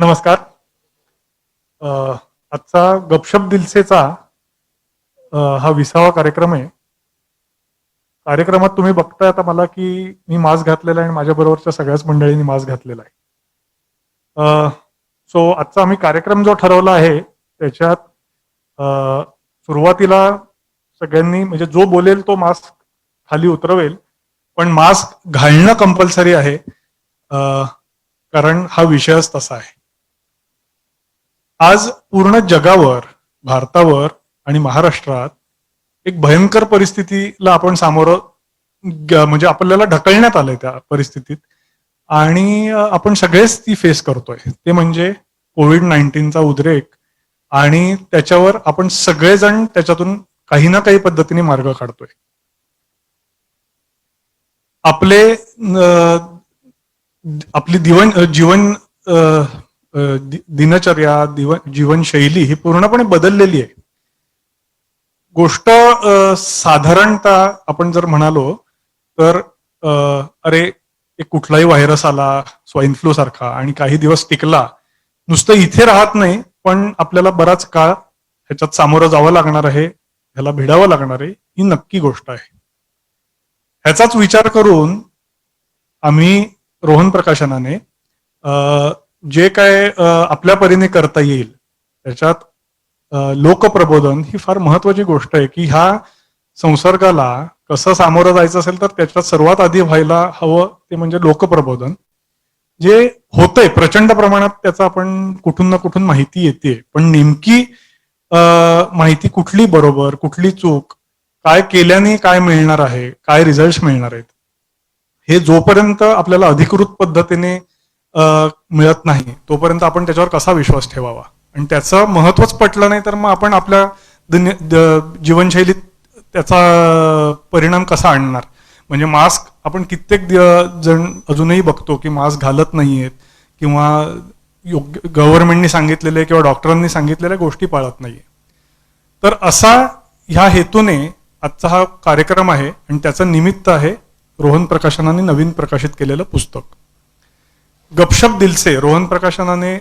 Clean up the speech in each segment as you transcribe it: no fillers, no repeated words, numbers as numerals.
नमस्कार. आजचा गपशप दिलसेचा हा 20वा कार्यक्रम आहे. कार्यक्रमात तुम्ही बघताय आता मला की मी मास्क घातलेला आहे आणि माझ्या बरोबरच्या सगळ्याच मंडळींनी मास्क घातलेला आहे. सो आजचा आम्ही कार्यक्रम जो ठरवला आहे त्याच्यात अ, सुरुवातीला सगळ्यांनी म्हणजे जो बोलेल तो मास्क खाली उतरवेल, पण मास्क घालणं कंपल्सरी आहे. कारण हा विषयच तसा आहे. आज पूर्ण जगावर, भारतावर आणि महाराष्ट्रात एक भयंकर परिस्थितीला आपण सामोरं म्हणजे आपल्याला ढकलण्यात आलंय त्या परिस्थितीत आणि आपण सगळेच ती फेस करतोय. ते म्हणजे कोविड-19चा उद्रेक आणि त्याच्यावर आपण सगळेजण त्याच्यातून काही ना काही पद्धतीने मार्ग काढतोय. आपले आपली जीवन दिनचर्या जीवनशैली ही पूर्णपणे बदललेली आहे. गोष्ट साधारणतः आपण जर म्हणालो तर अरे एक कुठलाही व्हायरस आला स्वाईन फ्लू सारखा आणि काही दिवस टिकला, नुसतं इथे राहत नाही पण आपल्याला बराच काळ ह्याच्यात सामोरं जावं लागणार आहे, ह्याला भिडावं लागणार आहे, ही नक्की गोष्ट आहे. ह्याचाच विचार करून आम्ही रोहन प्रकाशनाने जे काय आपल्या परीने करता येईल त्याच्यात लोकप्रबोधन ही फार महत्वाची गोष्ट आहे की ह्या संसर्गाला कसं सामोरं जायचं असेल तर त्याच्यात सर्वात आधी व्हायला हवं ते म्हणजे लोकप्रबोधन. जे होतंय प्रचंड प्रमाणात त्याचा आपण कुठून ना कुठून माहिती येते, पण नेमकी माहिती कुठली बरोबर कुठली चूक, काय केल्याने काय मिळणार आहे, काय रिझल्ट मिळणार आहेत, हे जोपर्यंत आपल्याला अधिकृत पद्धतीने मिळत नाही तोपर्यंत आपण त्याच्यावर कसा विश्वास ठेवावा आणि त्याचं महत्वच पटलं नाही तर मग आपण आपल्या जीवनशैलीत त्याचा परिणाम कसा आणणार. म्हणजे मास्क आपण कित्येक जण अजूनही बघतो की मास्क घालत नाहीयेत किंवा योग्य गव्हर्नमेंटनी सांगितलेले किंवा डॉक्टरांनी सांगितलेल्या गोष्टी पाळत नाहीये. तर असा ह्या हेतूने आजचा हा कार्यक्रम आहे आणि त्याचं निमित्त आहे रोहन प्रकाशनाने नवीन प्रकाशित केलेलं पुस्तक गपशप दिलसे. रोहन प्रकाशनाने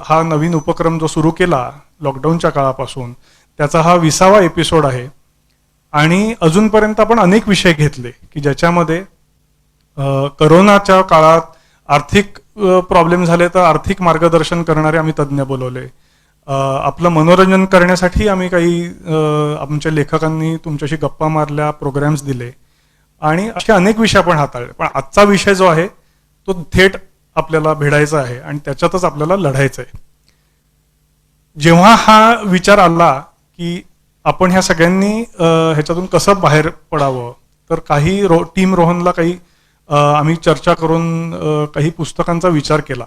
हा नवीन उपक्रम जो सुरू केला लॉकडाऊनच्या काळापासून त्याचा हा 20वा एपिसोड आहे आणि अजूनपर्यंत आपण अनेक विषय घेतले की ज्याच्यामध्ये करोनाच्या काळात आर्थिक प्रॉब्लेम झाले तर आर्थिक मार्गदर्शन करणारे आम्ही तज्ज्ञ बोलवले. आपलं मनोरंजन करण्यासाठी आम्ही काही आमच्या लेखकांनी तुमच्याशी गप्पा मारल्या, प्रोग्राम्स दिले आणि असे अनेक विषय आपण हाताळले. पण आजचा विषय जो आहे तो थेट आपल्याला भिडायचा आहे आणि त्याच्यातच आपल्याला लढायचं आहे. जेव्हा हा विचार आला की आपण ह्या सगळ्यांनी ह्याच्यातून कसं बाहेर पडावं तर काही टीम रोहनला काही आम्ही चर्चा करून काही पुस्तकांचा विचार केला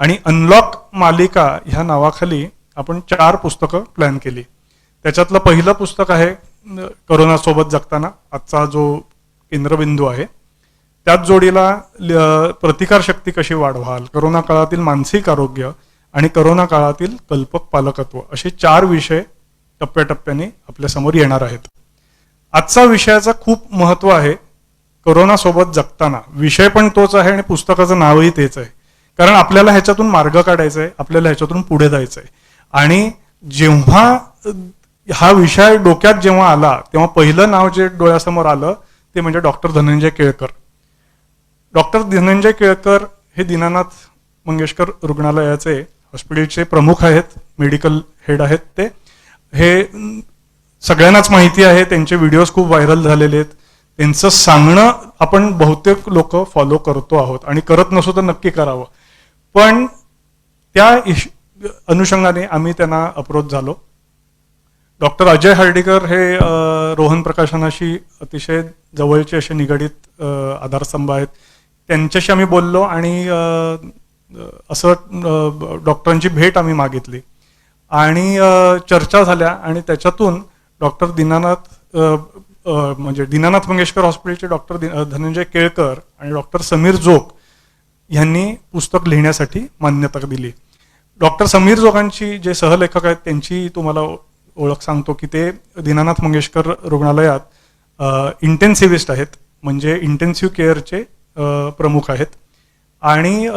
आणि अनलॉक मालिका ह्या नावाखाली आपण 4 पुस्तकं प्लॅन केली. त्याच्यातलं पहिलं पुस्तक आहे करोना सोबत जगताना, आजचा जो केंद्रबिंदू आहे. त्याच जोडीला प्रतिकार शक्ती कशी वाढवाल, करोना काळातील मानसिक आरोग्य आणि करोना काळातील कल्पक पालकत्व असे 4 विषय टप्प्याटप्प्याने आपल्या समोर येणार आहेत. आजचा विषयाचा खूप महत्व आहे. करोना सोबत जगताना विषय पण तोच आहे आणि पुस्तकाचं नावही तेच आहे. कारण आपल्याला ह्याच्यातून मार्ग काढायचा आहे, आपल्याला ह्याच्यातून पुढे जायचं आहे. आणि जेव्हा हा विषय डोक्यात जेव्हा आला तेव्हा पहिलं नाव जे डोळ्यासमोर आलं ते म्हणजे डॉक्टर धनंजय केळकर. डॉक्टर धनंजय केळकर हे दीनानाथ मंगेशकर रुग्णालयाचे हॉस्पिटलचे प्रमुख आहेत, मेडिकल हेड आहेत. ते हे सगळ्यांनाच माहिती आहे, त्यांचे व्हिडिओज खूप व्हायरल झालेले आहेत. त्यांचं सांगणं आपण बहुतेक लोक फॉलो करतो आहोत आणि करत नसू तर नक्की करावं. पण त्या अनुषंगाने आम्ही त्यांना अप्रोच झालो. डॉक्टर अजय हर्डीकर हे रोहन प्रकाशनाशी अतिशय जवळचे असे निगडीत आधारस्तंभ आहेत. त्यांच्याशी आम्ही बोललो आणि असं डॉक्टरांची भेट आम्ही मागितली आणि चर्चा झाल्या आणि त्याच्यातून डॉक्टर दीनानाथ म्हणजे दीनानाथ मंगेशकर हॉस्पिटलचे डॉक्टर धनंजय केळकर आणि डॉक्टर समीर जोग यांनी पुस्तक लिहिण्यासाठी मान्यता दिली. डॉक्टर समीर जोगांची जे सहलेखक आहेत त्यांची तुम्हाला ओळख सांगतो की ते दीनानाथ मंगेशकर रुग्णालयात इंटेन्सिव्हिस्ट आहेत, म्हणजे इंटेन्सिव्ह केअरचे प्रमुख आहेत आणि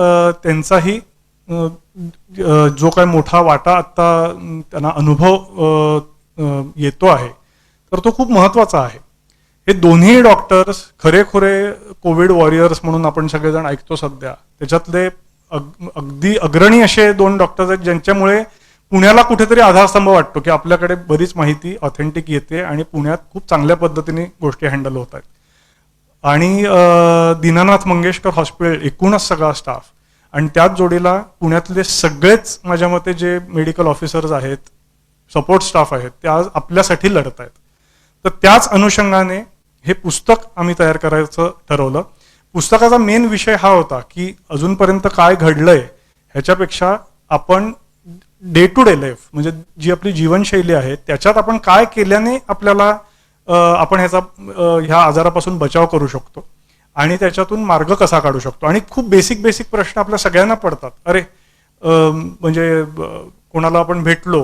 त्यांचाही जो काय मोठा वाटा आत्ता त्यांना अनुभव येतो आहे, तर तो खूप महत्त्वाचा आहे. हे दोन्ही डॉक्टर्स खरेखुरे कोविड वॉरियर्स म्हणून आपण सगळेजण ऐकतो सध्या. त्याच्यातले अगदी अग्रणी असे 2 डॉक्टर्स आहेत, ज्यांच्यामुळे पुण्याला कुठेतरी आधारस्तंभ वाटतो, की आपल्याकडे बरीच माहिती ऑथेंटिक येते आणि पुण्यात खूप चांगल्या पद्धतीने गोष्टी हँडल होत आहेत. आणि दीनानाथ मंगेशकर हॉस्पिटल, एकूणच सगळा स्टाफ, आणि त्याच जोडीला पुण्यातले सगळेच माझ्या मते जे मेडिकल ऑफिसर्स आहेत, सपोर्ट स्टाफ आहेत, ते आज आपल्यासाठी लढत आहेत. तर त्याच अनुषंगाने हे पुस्तक आम्ही तयार करायचं ठरवलं. पुस्तकाचा मेन विषय हा होता की अजूनपर्यंत काय घडलंय ह्याच्यापेक्षा आपण डे टू डे लाईफ, म्हणजे जी आपली जीवनशैली आहे त्याच्यात आपण काय केल्याने आपल्याला आपण ह्या आजारापासून बचाव करू शकतो आणि त्याच्यातून मार्ग कसा काढू शकतो. आणि खूप बेसिक बेसिक प्रश्न आपल्या सगळ्यांना पडतात. अरे म्हणजे कोणाला आपण भेटलो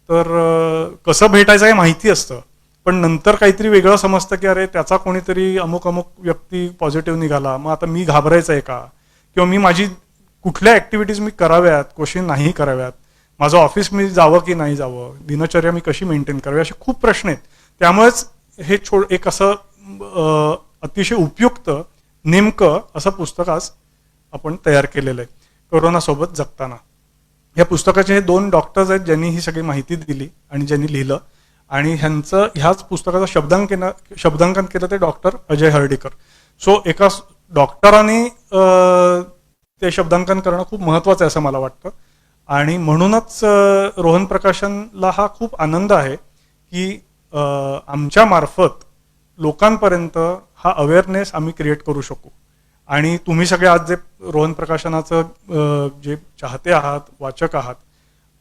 तर कसं भेटायचं हे माहिती असतं, पण नंतर काहीतरी वेगळं समजतं की अरे त्याचा कोणीतरी अमुक अमुक व्यक्ती पॉझिटिव्ह निघाला, मग आता मी घाबरायचं आहे का, किंवा मी माझी कुठल्या ऍक्टिव्हिटीज मी कराव्यात, कशी नाही कराव्यात, माझं ऑफिस मी जावं की नाही जावं, दिनचर्या मी कशी मेंटेन करावी, असे खूप प्रश्न आहेत. त्यामुळेच हे एक असं अतिशय उपयुक्त नेमकं असं पुस्तक आज आपण तयार केलेलं आहे, कोरोनासोबत जगताना. या पुस्तकाचे हे 2 डॉक्टर्स आहेत ज्यांनी ही सगळी माहिती दिली आणि ज्यांनी लिहिलं, आणि ह्याच पुस्तकाचं शब्दांकन केलं ते डॉक्टर अजय हर्डीकर. सो एका डॉक्टरांनी ते शब्दांकन करणं खूप महत्त्वाचं आहे असं मला वाटतं. आणि म्हणूनच रोहन प्रकाशनला हा खूप आनंद आहे की आमच्या मार्फत लोकांपर्यंत हा अवेअरनेस आम्ही क्रिएट करू शकू. आणि तुम्ही सगळे आज जे रोहन प्रकाशनाचं जे चाहते आहात, वाचक आहात,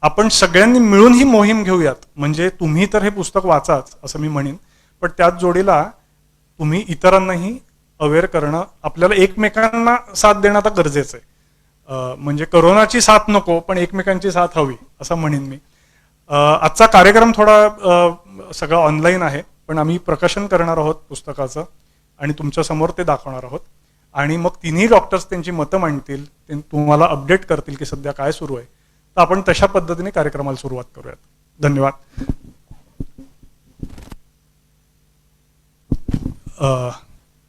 आपण सगळ्यांनी मिळून ही मोहीम घेऊयात. म्हणजे तुम्ही तर हे पुस्तक वाचाच असं मी म्हणेन, पण त्याच जोडीला तुम्ही इतरांनाही अवेअर करणं, आपल्याला एकमेकांना साथ देणं आता गरजेचं आहे. म्हणजे करोनाची साथ नको, पण एकमेकांची साथ हवी असं म्हणेन मी. आजचा कार्यक्रम थोडा सगळा ऑनलाईन आहे, पण आम्ही प्रकाशन करणार आहोत पुस्तकाचं आणि तुमच्या समोर ते दाखवणार आहोत. आणि मग तिन्ही डॉक्टर्स त्यांची मतं मांडतील, ते तुम्हाला अपडेट करतील की सध्या काय सुरू आहे. तर आपण तशा पद्धतीने कार्यक्रमाला सुरुवात करूयात. धन्यवाद.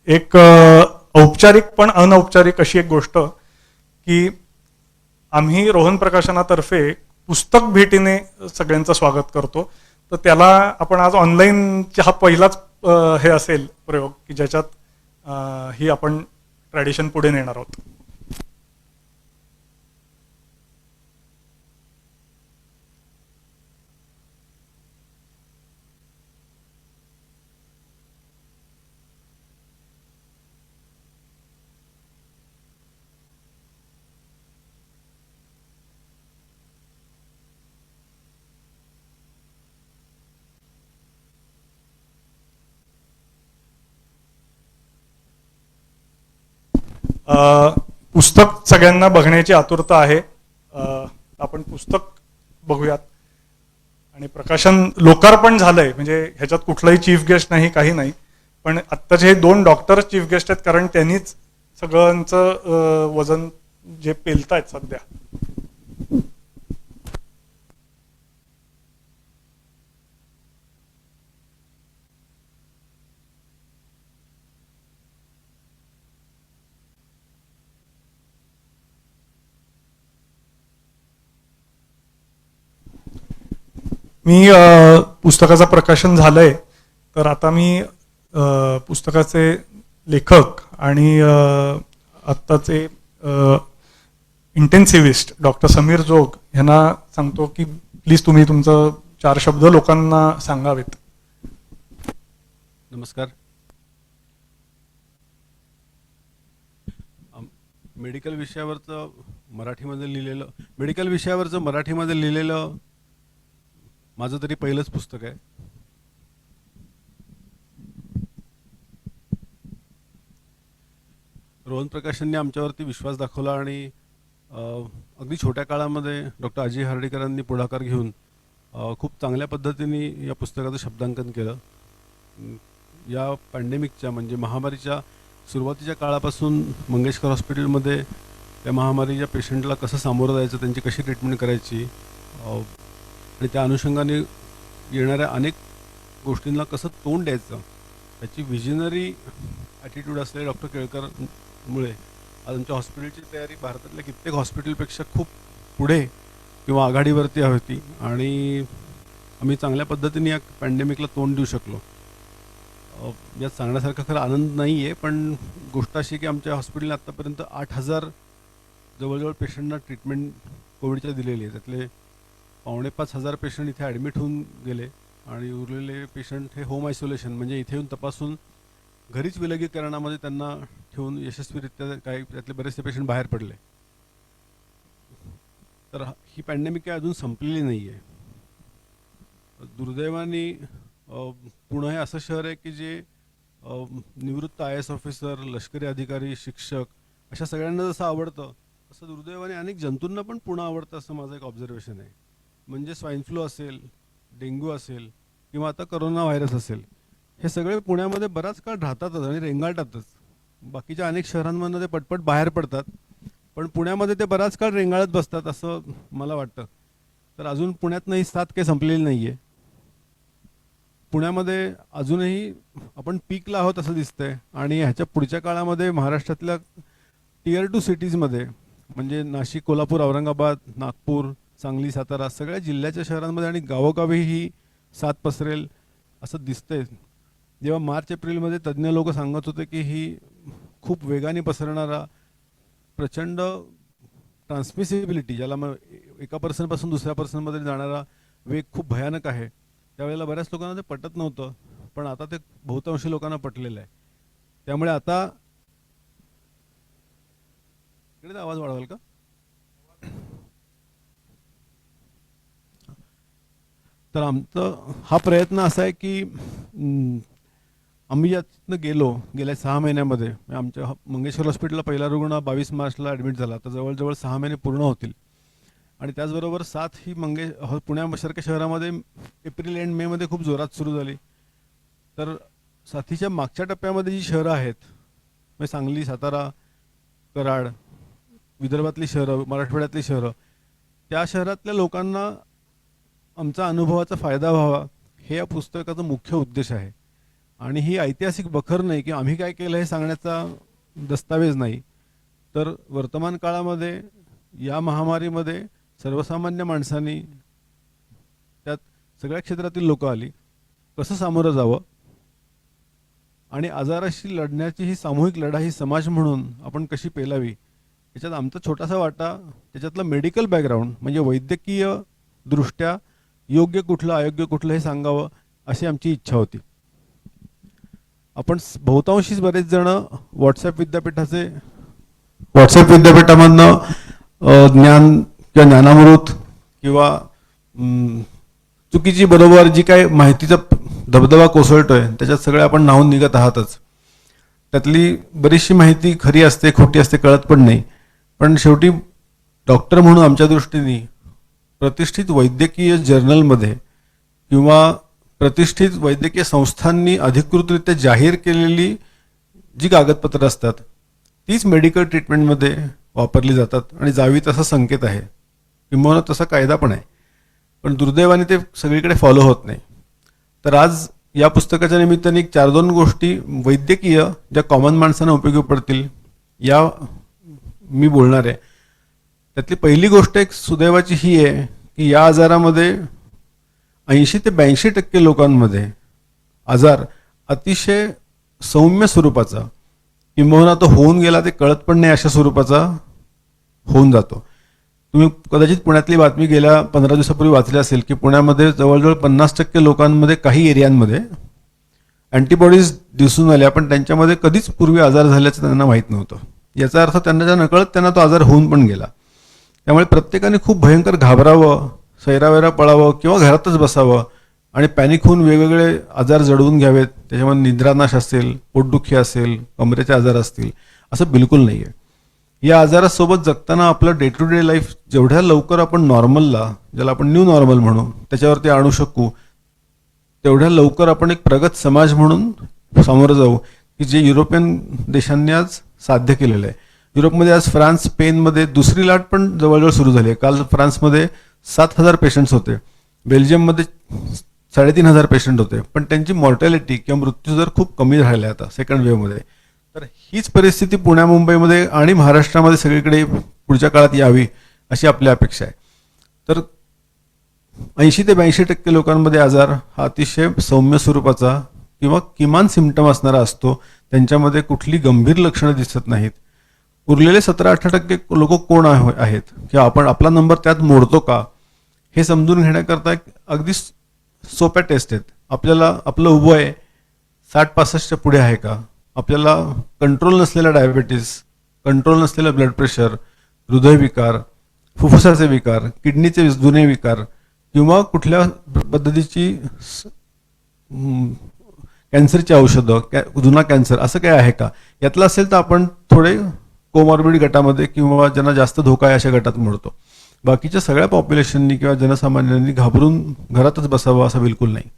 एक औपचारिक पण अनौपचारिक अशी एक गोष्ट की आम्ही रोहन प्रकाशनातर्फे पुस्तक भेटीने सगळ्यांचं स्वागत करतो. तर त्याला आपण आज ऑनलाईनचा हा पहिलाच हे असेल प्रयोग की ज्याच्यात ही आपण ट्रॅडिशन पुढे नेणार आहोत. पुस्तक सगळ्यांना बघण्याची आतुरता आहे. आपण पुस्तक बघूयात. आणि प्रकाशन लोकार्पण झालंय, म्हणजे ह्याच्यात कुठलाही चीफ गेस्ट नाही, काही नाही, पण आत्ताचे हे 2 डॉक्टर चीफ गेस्ट आहेत, कारण त्यांनीच सगळ्यांचं वजन जे पेलतायत सध्या. मी पुस्तकाचं प्रकाशन झालंय, तर आता मी पुस्तकाचे लेखक आणि आत्ताचे इंटेन्सिव्हिस्ट डॉक्टर समीर जोग यांना सांगतो की प्लीज तुम्ही तुमचं 4 शब्द लोकांना सांगावेत. नमस्कार. मेडिकल विषयावरचं मराठीमध्ये लिहिलेलं माझं तरी पहिलंच पुस्तक आहे. रोहन प्रकाशनने आमच्यावरती विश्वास दाखवला आणि अगदी छोट्या काळामध्ये डॉक्टर अजय हर्डीकरांनी पुढाकार घेऊन खूप चांगल्या पद्धतीने या पुस्तकाचं शब्दांकन केलं. या पॅन्डेमिकच्या म्हणजे महामारीच्या सुरुवातीच्या काळापासून मंगेशकर हॉस्पिटलमध्ये त्या महामारीच्या पेशंटला कसं सामोरं जायचं, त्यांची कशी ट्रीटमेंट करायची, आणि त्या अनुषंगाने येणाऱ्या अनेक गोष्टींना कसं तोंड द्यायचं, याची विजनरी ॲटिट्यूड असलेले डॉक्टर केळकरमुळे आज आमच्या हॉस्पिटलची तयारी भारतातल्या कित्येक हॉस्पिटलपेक्षा खूप पुढे किंवा आघाडीवरती होती आणि आम्ही चांगल्या पद्धतीने या पॅन्डेमिकला तोंड देऊ शकलो. यात सांगण्यासारखा खरं आनंद नाही आहे, पण गोष्ट अशी की आमच्या हॉस्पिटलने आत्तापर्यंत 8,000 जवळजवळ पेशंटना ट्रीटमेंट कोविडच्या दिलेली आहे. त्यातले 4,500 पेशंट इथे ॲडमिट होऊन गेले आणि उरलेले पेशंट हे होम आयसोलेशन म्हणजे इथे येऊन तपासून घरीच विलगीकरणामध्ये त्यांना ठेवून यशस्वीरित्या काही त्यातले बरेचसे पेशंट बाहेर पडले. तर ही पॅन्डेमिक काय अजून संपलेली नाही आहे. दुर्दैवाने पुणे हे असं शहर आहे की जे निवृत्त IAS ऑफिसर, लष्करी अधिकारी, शिक्षक अशा सगळ्यांना जसं आवडतं तसं दुर्दैवाने अनेक जंतूंना पण पुणे आवडतं असं माझं एक ऑब्झर्वेशन आहे. म्हणजे स्वाईन फ्लू असेल, डेंग्यू असेल किंवा आता करोना व्हायरस असेल, हे सगळे पुण्यामध्ये बराच काळ राहतातच आणि रेंगाळतातच. बाकीच्या अनेक शहरांमधनं ते पटपट बाहेर पडतात, पण पुण्यामध्ये ते बराच काळ रेंगाळत बसतात असं मला वाटतं. तर अजून पुण्यातनं ही साथ काही संपलेली नाही आहे. पुण्यामध्ये अजूनही आपण पीकला आहोत असं दिसतंय आणि ह्याच्या पुढच्या काळामध्ये महाराष्ट्रातल्या Tier 2 सिटीजमध्ये म्हणजे नाशिक, कोल्हापूर, औरंगाबाद, नागपूर, सांगली, सातारा सगळ्या जिल्ह्याच्या शहरांमध्ये आणि गावोगावी ही साथ पसरेल असं दिसतंय. जेव्हा मार्च-एप्रिलमध्ये तज्ज्ञ लोक सांगत होते की ही खूप वेगाने पसरणारा प्रचंड ट्रान्समिसिबिलिटी, ज्याला मग एका पर्सनपासून दुसऱ्या पर्सनमध्ये जाणारा वेग खूप भयानक आहे, त्यावेळेला बऱ्याच लोकांना ते पटत नव्हतं, पण आता ते बहुतांशी लोकांना पटलेलं आहे. त्यामुळे आता इकडे आवाज वाढवाल का? तर आमचं हा प्रयत्न असा आहे की आम्ही यातनं गेल्या 6 महिन्यामध्ये आमच्या मंगेश्वर हॉस्पिटलला पहिला रुग्ण 22 मार्चला ॲडमिट झाला. तर जवळजवळ 6 महिने पूर्ण होतील आणि त्याचबरोबर साथ ही पुण्यासारख्या शहरामध्ये एप्रिल एंड मेमध्ये खूप जोरात सुरू झाली. तर साथीच्या मागच्या टप्प्यामध्ये जी शहरं आहेत म्हणजे सांगली, सातारा, कराड, विदर्भातली शहरं, मराठवाड्यातली शहरं, त्या शहरातल्या लोकांना आमचा अनुभवाचा फायदा व्हावा हे या पुस्तकाचा मुख्य उद्देश आहे. आणि ही ऐतिहासिक बखर नाही की आम्ही काय केलं हे सांगण्याचा दस्तावेज नाही, तर वर्तमान काळामध्ये या महामारीमध्ये सर्वसामान्य माणसांनी, त्यात सगळ्या क्षेत्रातील लोक आली, कसं सामोरं जावं आणि आजाराशी लढण्याची ही सामूहिक लढाई ही समाज म्हणून आपण कशी पेलावी, याच्यात आमचा छोटासा वाटा, त्याच्यातलं मेडिकल बॅकग्राऊंड म्हणजे वैद्यकीय दृष्ट्या योग्य कुठलं अयोग्य कुठलं हे सांगावं अशी आमची इच्छा होती. आपण बहुतांशीच बरेच जण व्हॉट्सॲप विद्यापीठामधनं ज्ञान किंवा ज्ञानामृत किंवा चुकीची बरोबर जी काय माहितीचा धबधबा कोसळतोय त्याच्यात सगळे आपण न्हावून निघत आहातच. त्यातली बरीचशी माहिती खरी असते, खोटी असते, कळत पण नाही. पण शेवटी डॉक्टर म्हणून आमच्या दृष्टीने प्रतिष्ठित वैद्यकीय जर्नलमध्ये किंवा प्रतिष्ठित वैद्यकीय संस्थांनी अधिकृतरित्या जाहीर केलेली जी कागदपत्रं असतात तीच मेडिकल ट्रीटमेंटमध्ये वापरली जातात आणि जावी तसा संकेत आहे, किंवा तसा कायदा पण आहे, पण दुर्दैवाने ते सगळीकडे फॉलो होत नाही. तर आज या पुस्तकाच्या निमित्ताने 4-2 गोष्टी वैद्यकीय ज्या कॉमन माणसांना उपयोगी पडतील या मी बोलणार आहे. त्यातली पहिली गोष्ट एक सुदैवाची ही आहे की या आजारामध्ये 80 ते 82% लोकांमध्ये आजार अतिशय सौम्य स्वरूपाचा, किंबहुना तो होऊन गेला ते कळत पण नाही अशा स्वरूपाचा होऊन जातो. तुम्ही कदाचित पुण्यातली बातमी गेल्या 15 दिवसापूर्वी वाचली असेल की पुण्यामध्ये जवळजवळ 50% लोकांमध्ये काही एरियांमध्ये अँटीबॉडीज दिसून आल्या, पण त्यांच्यामध्ये कधीच पूर्वी आजार झाल्याचं त्यांना माहीत नव्हतं. याचा अर्थ त्यांना नकळत त्यांना तो आजार होऊन पण गेला. त्यामुळे प्रत्येकाने खूप भयंकर घाबरावं, सैरावैरा पळावं किंवा घरातच बसावं आणि पॅनिक होऊन वेगवेगळे आजार जडवून घ्यावेत. त्याच्यामध्ये निद्रानाश असेल, पोटदुखी असेल, कमरेचे आजार असतील, असं बिलकुल नाही आहे. या आजारासोबत जगताना आपलं डे टू डे लाईफ जेवढ्या लवकर आपण नॉर्मलला, ज्याला आपण न्यू नॉर्मल म्हणू, त्याच्यावरती आणू शकू तेवढ्या लवकर आपण एक प्रगत समाज म्हणून सामोरं जाऊ की जे युरोपियन देशांनी आज साध्य केलेलं आहे. युरोपमध्ये आज फ्रान्स, स्पेनमध्ये दुसरी लाट पण जवळजवळ सुरू झाली आहे. काल फ्रान्समध्ये 7,000 पेशंट्स होते, बेल्जियममध्ये 3,500 पेशंट होते, पण त्यांची मॉर्टॅलिटी किंवा मृत्यूदर खूप कमी राहिला आहे आता सेकंड वेव्हमध्ये. तर हीच परिस्थिती पुण्या, मुंबईमध्ये आणि महाराष्ट्रामध्ये सगळीकडे पुढच्या काळात यावी अशी आपली अपेक्षा आहे. तर 80 ते 82% लोकांमध्ये आजार हा अतिशय सौम्य स्वरूपाचा किंवा किमान सिम्पटम असणारा असतो, त्यांच्यामध्ये कुठली गंभीर लक्षणं दिसत नाहीत. उरलेले 17-18% लोक कोण आहेत किंवा आपण आपला नंबर त्यात मोडतो का हे समजून घेण्याकरता एक अगदी सोप्या टेस्ट आहेत. आपल्याला आपलं वय 60-65च्या पुढे आहे का, आपल्याला कंट्रोल नसलेला डायबिटीस, कंट्रोल नसलेलं ब्लड प्रेशर, हृदयविकार, फुफ्फुसाचे विकार, किडनीचे जुने विकार किंवा कुठल्या पद्धतीची कॅन्सरची औषधं, जुना कॅन्सर असं काय आहे का, यातलं असेल तर आपण थोडे कोमॉर्बिड गटामध्ये किंवा ज्यांना जास्त धोका आहे अशा गटात मोडतो. बाकीच्या सगळ्या पॉप्युलेशननी किंवा जनसामान्यांनी घाबरून घरातच बसावं असं बिलकुल नाही.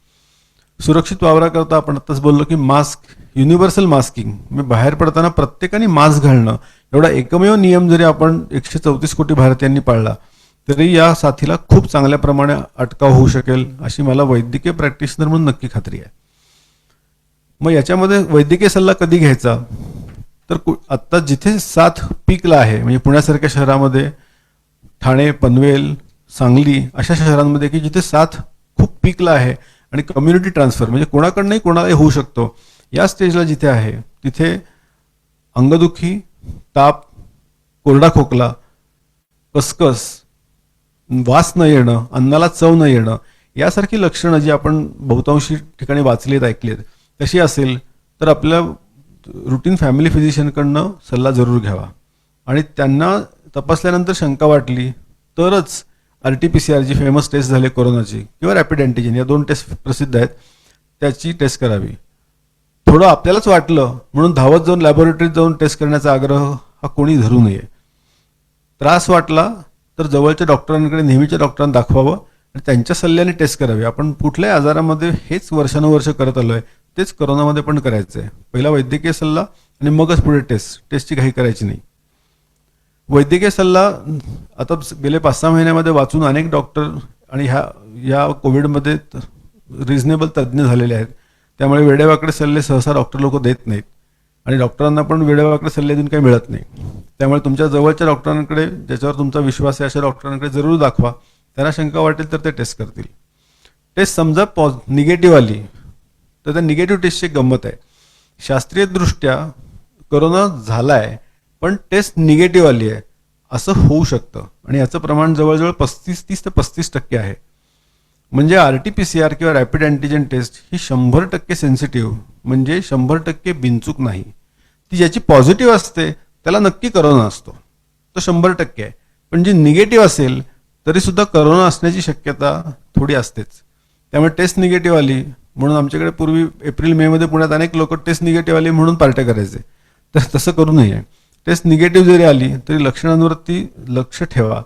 सुरक्षित वावराकरता आपण आत्ताच बोललो की मास्क, युनिव्हर्सल मास्किंग, म्हणजे बाहेर पडताना प्रत्येकाने मास्क घालणं एवढा एकमेव नियम जरी आपण 134 कोटी भारतीयांनी पाळला तरी या साथीला खूप चांगल्या प्रमाणे अटकाव होऊ शकेल अशी मला वैद्यकीय प्रॅक्टिशनर म्हणून नक्की खात्री आहे. मग याच्यामध्ये वैद्यकीय सल्ला कधी घ्यायचा, तर आत्ता जिथे साथ पीकला आहे म्हणजे पुण्यासारख्या शहरामध्ये, ठाणे, पनवेल, सांगली अशा शहरांमध्ये की जिथे साथ खूप पीकला आहे आणि कम्युनिटी ट्रान्सफर म्हणजे कोणाकडनंही कोणालाही होऊ शकतो, या स्टेजला जिथे आहे तिथे अंगदुखी, ताप, कोरडा खोकला, कसकस, वास न येणं, अन्नाला चव न येणं यासारखी लक्षणं जी आपण बहुतांशी ठिकाणी वाचलीत, ऐकलीत तशी असेल तर आपल्या रुटीन फॅमिली फिजिशियनकडनं सल्ला जरूर घ्यावा. आणि त्यांना तपासल्यानंतर शंका वाटली तरच RT-PCR जी फेमस टेस्ट झाली कोरोनाची किंवा रॅपिड अँटीजेन या 2 टेस्ट प्रसिद्ध आहेत त्याची टेस्ट करावी. थोडं आपल्यालाच वाटलं म्हणून धावत जाऊन लॅबोरेटरीत जाऊन टेस्ट करण्याचा आग्रह हा कोणी धरू नये. त्रास वाटला तर जवळच्या डॉक्टरांकडे, नेहमीच्या डॉक्टरांना दाखवावं आणि त्यांच्या सल्ल्याने टेस्ट करावी. आपण कुठल्याही आजारामध्ये हेच वर्षानुवर्ष करत आलोय, तेच कोरोनामध्ये पण करायचं आहे. पहिला वैद्यकीय सल्ला आणि मगच पुढे टेस्टची घाई करायची नाही. वैद्यकीय सल्ला आता गेले 5-6 महिन्यामध्ये वाचून अनेक डॉक्टर आणि या कोविडमध्ये रिझनेबल तज्ज्ञ झालेले आहेत, त्यामुळे वेडेवाकडे सल्ले सहसा डॉक्टर लोक देत नाहीत आणि डॉक्टरांना पण वेडेवाकडे सल्ले देऊन काही मिळत नाही. त्यामुळे तुमच्या जवळच्या डॉक्टरांकडे, ज्याच्यावर तुमचा विश्वास आहे अशा डॉक्टरांकडे जरूर दाखवा. त्यांना शंका वाटेल तर ते टेस्ट करतील. टेस्ट समजा निगेटिव्ह आली तर त्या निगेटिव्ह टेस्टची एक गंमत आहे. शास्त्रीयदृष्ट्या कोरोना झालाय पण टेस्ट निगेटिव्ह आली आहे असं होऊ शकतं आणि याचं प्रमाण जवळजवळ 30 ते 35% आहे. म्हणजे RT-PCR किंवा रॅपिड अँटीजेन टेस्ट ही 100% सेन्सिटिव्ह म्हणजे 100% बिनचूक नाही. ती ज्याची पॉझिटिव्ह असते त्याला नक्की करोना असतो, तो 100% आहे. पण जी निगेटिव्ह असेल तरी सुद्धा करोना असण्याची शक्यता थोडी असतेच. त्यामुळे टेस्ट निगेटिव्ह आली म्हणून आमच्याकडे पूर्वी एप्रिल-मे मध्ये पुण्यात अनेक लोक टेस्ट निगेटिव्ह आली म्हणून पार्ट्या करायचे, तर तसं करू नये. टेस्ट निगेटिव्ह जरी आली तरी लक्षणांवरती लक्ष ठेवा.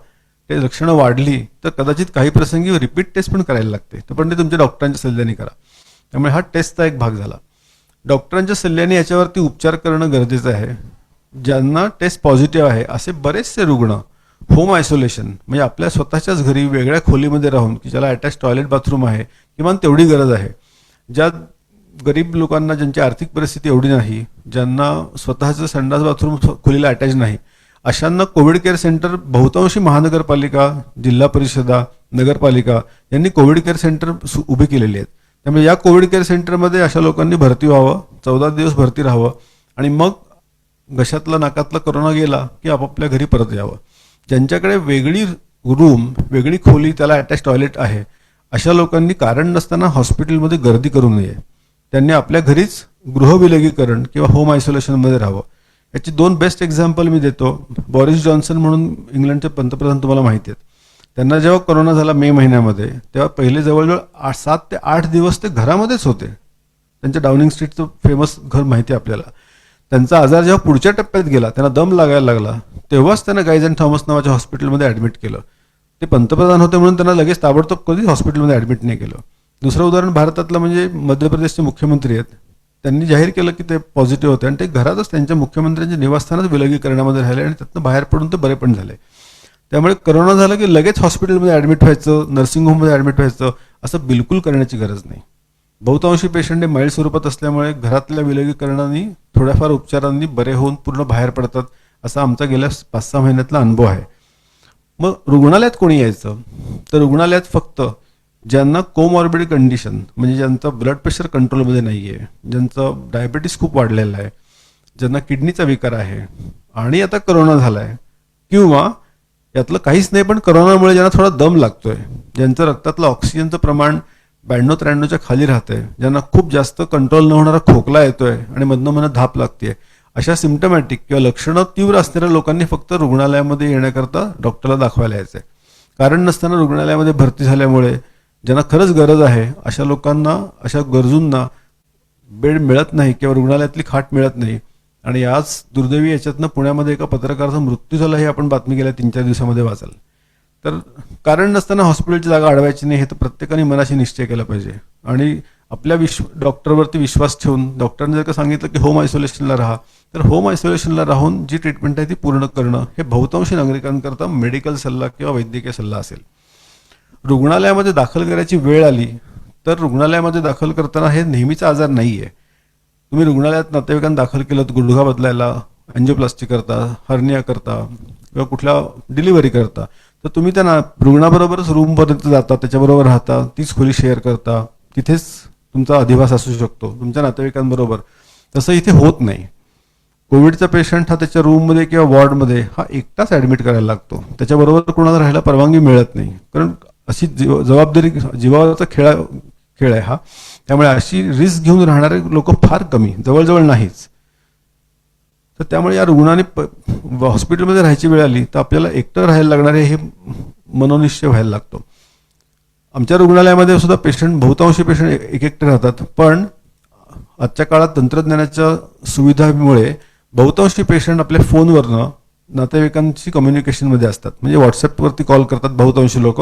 ते लक्षणं वाढली तर कदाचित काही प्रसंगी रिपीट टेस्ट पण करायला लागते, तर पण ते तुमच्या डॉक्टरांच्या सल्ल्याने करा. त्यामुळे हा टेस्टचा एक भाग झाला. डॉक्टरांच्या सल्ल्याने याच्यावरती उपचार करणं गरजेचं आहे. ज्यांना टेस्ट पॉझिटिव्ह आहे असे बरेचसे रुग्ण होम आयसोलेशन म्हणजे आपल्या स्वतःच्याच घरी वेगळ्या खोलीमध्ये राहून की ज्याला अटॅच टॉयलेट बाथरूम आहे किमान तेवढी गरज आहे, ज्या गरीब लोकांना ज्यांची आर्थिक परिस्थिती एवढी नाही, ज्यांना स्वतःचं संडास बाथरूम खोलीला अटॅच नाही, अशांना कोविड केअर सेंटर बहुतांशी महानगरपालिका, जिल्हा परिषदा, नगरपालिका यांनी कोविड केअर सेंटर उभी केलेली आहेत. त्यामुळे या कोविड केअर सेंटरमध्ये अशा लोकांनी भरती व्हावं, 14 दिवस भरती राहावं आणि मग घशातला नाकातला कोरोना गेला की आपापल्या घरी परत यावं. ज्यांच्याकडे वेगळी रूम, वेगळी खोली, त्याला अटॅच टॉयलेट आहे, अशा लोकांनी कारण नसताना हॉस्पिटलमध्ये गर्दी करू नये. त्यांनी आपल्या घरीच गृहविलगीकरण किंवा होम आयसोलेशनमध्ये राहावं. याची 2 बेस्ट एक्झाम्पल मी देतो. बॉरिस जॉन्सन म्हणून इंग्लंडचे पंतप्रधान तुम्हाला माहिती आहेत. त्यांना जेव्हा कोरोना झाला मे महिन्यामध्ये, तेव्हा पहिले जवळजवळ 7 ते 8 दिवस ते घरामध्येच होते. त्यांच्या डाउनिंग स्ट्रीटचं फेमस घर माहिती आहे आपल्याला. त्यांचा आजार जेव्हा पुढच्या टप्प्यात गेला, त्यांना दम लागायला लागला, तेव्हाच त्यांना गाईज अँड थॉमस नावाच्या हॉस्पिटलमध्ये ॲडमिट केलं. ते पंतप्रधान होते म्हणून त्यांना लगेच ताबडतोब कधी हॉस्पिटलमध्ये ॲडमिट नाही केलं. दुसरं उदाहरण भारतातलं म्हणजे मध्य प्रदेशचे मुख्यमंत्री आहेत त्यांनी जाहीर केलं की ते पॉझिटिव्ह होते आणि ते घरातच त्यांच्या मुख्यमंत्र्यांच्या निवासस्थानात विलगीकरणामध्ये राहिले आणि त्यातनं बाहेर पडून ते बरे पण झाले. त्यामुळे करोना झाला की लगेच हॉस्पिटलमध्ये ॲडमिट व्हायचं, नर्सिंग होममध्ये ॲडमिट व्हायचं असं बिलकुल करण्याची गरज नाही. बहुतांशी पेशंट हे माइल्ड स्वरूपात असल्यामुळे घरातल्या विलगीकरणाने थोड्याफार उपचारांनी बरे होऊन पूर्ण बाहेर पडतात, असा आमचा गेल्या 5-6 महिन्यातला अनुभव आहे. मग रुग्णालयात कोणी यायचं, तर रुग्णालयात फक्त ज्यांना कोमॉर्बिड कंडिशन म्हणजे ज्यांचं ब्लड प्रेशर कंट्रोलमध्ये नाही आहे, ज्यांचं डायबिटीस खूप वाढलेलं आहे, ज्यांना किडनीचा विकार आहे आणि आता करोना झाला आहे, किंवा यातलं काहीच नाही पण करोनामुळे ज्यांना थोडा दम लागतोय, ज्यांचं रक्तातलं ऑक्सिजनचं प्रमाण 92-93च्या खाली राहतंय, ज्यांना खूप जास्त कंट्रोल न होणारा खोकला येतोय आणि मधनं धाप लागते, अशा सिम्टमॅटिक किंवा लक्षणं तीव्र असणाऱ्या लोकांनी फक्त रुग्णालयामध्ये येण्याकरता डॉक्टरला दाखवायला यायचंय. कारण नसताना रुग्णालयामध्ये भरती झाल्यामुळे ज्यांना खरंच गरज आहे अशा लोकांना, अशा गरजूंना बेड मिळत नाही किंवा रुग्णालयातली खाट मिळत नाही. आणि आज दुर्दैवी याच्यातनं पुण्यामध्ये एका पत्रकाराचा मृत्यू झाला, हे आपण बातमी गेल्या 3-4 दिवसामध्ये वाचाल. तर कारण नसताना हॉस्पिटलची जागा अडवायची नाही, हे तर प्रत्येकाने मनाशी निश्चय केला पाहिजे. आणि आपल्या डॉक्टरवरती विश्वास ठेवून डॉक्टरने जर का सांगितलं की होम आयसोलेशनला राहा, तर होम आयसोलेशनला राहून जी ट्रीटमेंट आहे ती पूर्ण करणं हे बहुतांशी नागरिकांकरता मेडिकल सल्ला किंवा वैद्यकीय सल्ला असेल. रुग्णालयामध्ये दाखल करायची वेळ आली तर रुग्णालयामध्ये दाखल करताना हे नेहमीचा आजार नाही आहे. तुम्ही रुग्णालयात नातेवाईकांना दाखल केलं तर गुडघा बदलायला, अँजिओप्लास्टी करता, हर्निया करता किंवा कुठल्या डिलिव्हरी करता, तर तुम्ही त्या रुग्णाबरोबरच रूमपर्यंत जाता, त्याच्याबरोबर राहता, तीच खोली शेअर करता, तिथेच तुमचा अधिवास असू शकतो तुमच्या नातेवाईकांबरोबर. तसं इथे होत नाही. कोविडचा पेशंट हा त्याच्या रूममध्ये किंवा वॉर्डमध्ये हा एकटाच ॲडमिट करायला लागतो, त्याच्याबरोबर कोणाला राहायला परवानगी मिळत नाही. कारण अशी जबाबदारी, जीवावरचा खेळ आहे हा. त्यामुळे अशी रिस्क घेऊन राहणारे लोक फार कमी, जवळजवळ नाहीच. तर त्यामुळे या रुग्णाने हॉस्पिटलमध्ये राहायची वेळ आली तर आपल्याला एकटं राहायला लागणारे हे मनोनिश्चय व्हायला लागतो. आमच्या रुग्णालयामध्ये सुद्धा पेशंट, बहुतांशी पेशंट एकटे राहतात, पण आजच्या काळात तंत्रज्ञानाच्या सुविधामुळे बहुतांशी पेशंट आपल्या फोनवरनं नातेवाईकांशी कम्युनिकेशनमध्ये असतात. म्हणजे व्हॉट्सअपवरती कॉल करतात बहुतांशी लोक,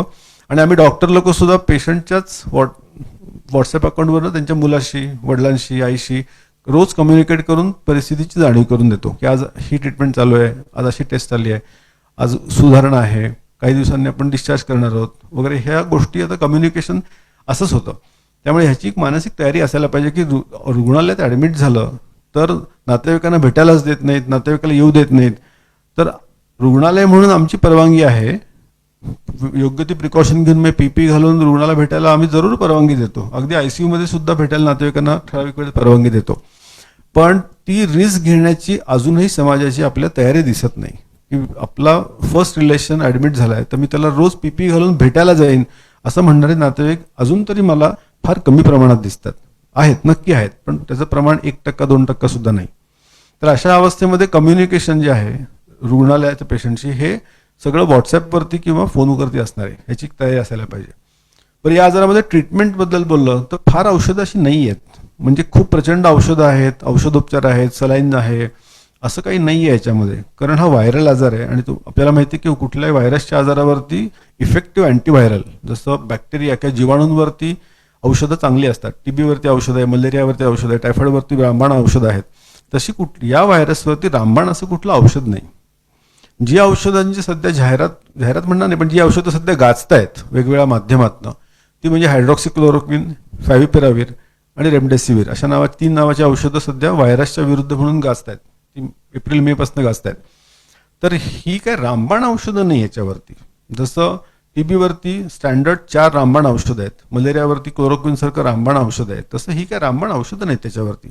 आणि आम्ही डॉक्टर लोक सुद्धा पेशंटच्याच व्हॉट्सअप अकाउंटवरनं त्यांच्या मुलाशी, वडिलांशी, आईशी रोज कम्युनिकेट करून परिस्थितीची जाणीव करून देतो की आज ही ट्रीटमेंट चालू आहे, आज अशी टेस्ट चालली आहे, आज सुधारणा आहे, काही दिवसांनी आपण डिस्चार्ज करणार आहोत वगैरे. ह्या गोष्टी आता कम्युनिकेशन असंच होतं. त्यामुळे ह्याची एक मानसिक तयारी असायला पाहिजे की रुग्णालयात ॲडमिट झालं तर नातेवाईकांना भेटायलाच देत नाहीत, नातेवाईकाला येऊ देत नाहीत. तर रुग्णालय म्हणून आमची परवानगी आहे, योग्य ती प्रिकॉशन घेऊन मी PPE घालून रुग्णाला भेटायला आम्ही जरूर परवानगी देतो. अगदी ICU मध्ये सुद्धा भेटायला नातेवाईकांना ठराविक वेळेत परवानगी देतो. पण ती रिस्क घेण्याची अजूनही समाजाची आपल्या तयारी दिसत नाही. की आपला फर्स्ट रिलेशन ॲडमिट झाला आहे तर मी त्याला रोज PPE घालून भेटायला जाईन असं म्हणणारे नातेवाईक अजून तरी मला फार कमी प्रमाणात दिसतात. आहेत, नक्की आहेत, पण त्याचं प्रमाण 1%-2% सुद्धा नाही. तर अशा अवस्थेमध्ये कम्युनिकेशन जे आहे रुग्णालयाच्या पेशंटशी हे सगळं व्हॉट्सॲपवरती किंवा फोनवरती असणार आहे, ह्याची तयारी असायला पाहिजे. पण या आजारामध्ये ट्रीटमेंटबद्दल बोललं तर फार औषधं अशी नाही आहेत. म्हणजे खूप प्रचंड औषधं आहेत, औषधोपचार आहेत, सलाईन आहे, असं काही नाही आहे याच्यामध्ये. कारण हा व्हायरल आजार आहे आणि तो आपल्याला माहिती आहे की कुठल्याही व्हायरसच्या आजारावरती इफेक्टिव्ह अँटीव्हायरल, जसं बॅक्टेरिया किंवा जीवाणूंवरती औषधं चांगली असतात. TB वरती औषध आहे, मलेरियावरती औषध आहे, टायफॉइडवरती रामबाण औषधं आहेत. तशी या व्हायरसवरती रामबाण असं कुठलं औषध नाही. जी औषधांची सध्या जाहिरात म्हणणार नाही, पण जी औषधं सध्या गाजतायत वेगवेगळ्या माध्यमातून, ती म्हणजे हायड्रॉक्सिक्लोरोक्विन, फॅव्हिपिराविर आणि रेमडेसिविर अशा 3 नावाची औषधं सध्या व्हायरसच्या विरुद्ध म्हणून गाजतायत. ती एप्रिल-मे पासून गाजतायत. तर ही काय रामबाण औषधं नाही याच्यावरती. जसं TB वरती स्टँडर्ड 4 रामबाण औषधं आहेत, मलेरियावरती क्लोरोक्विन सारखं रामबाण औषध आहे, तसं ही काय रामबाण औषधं नाहीत त्याच्यावरती.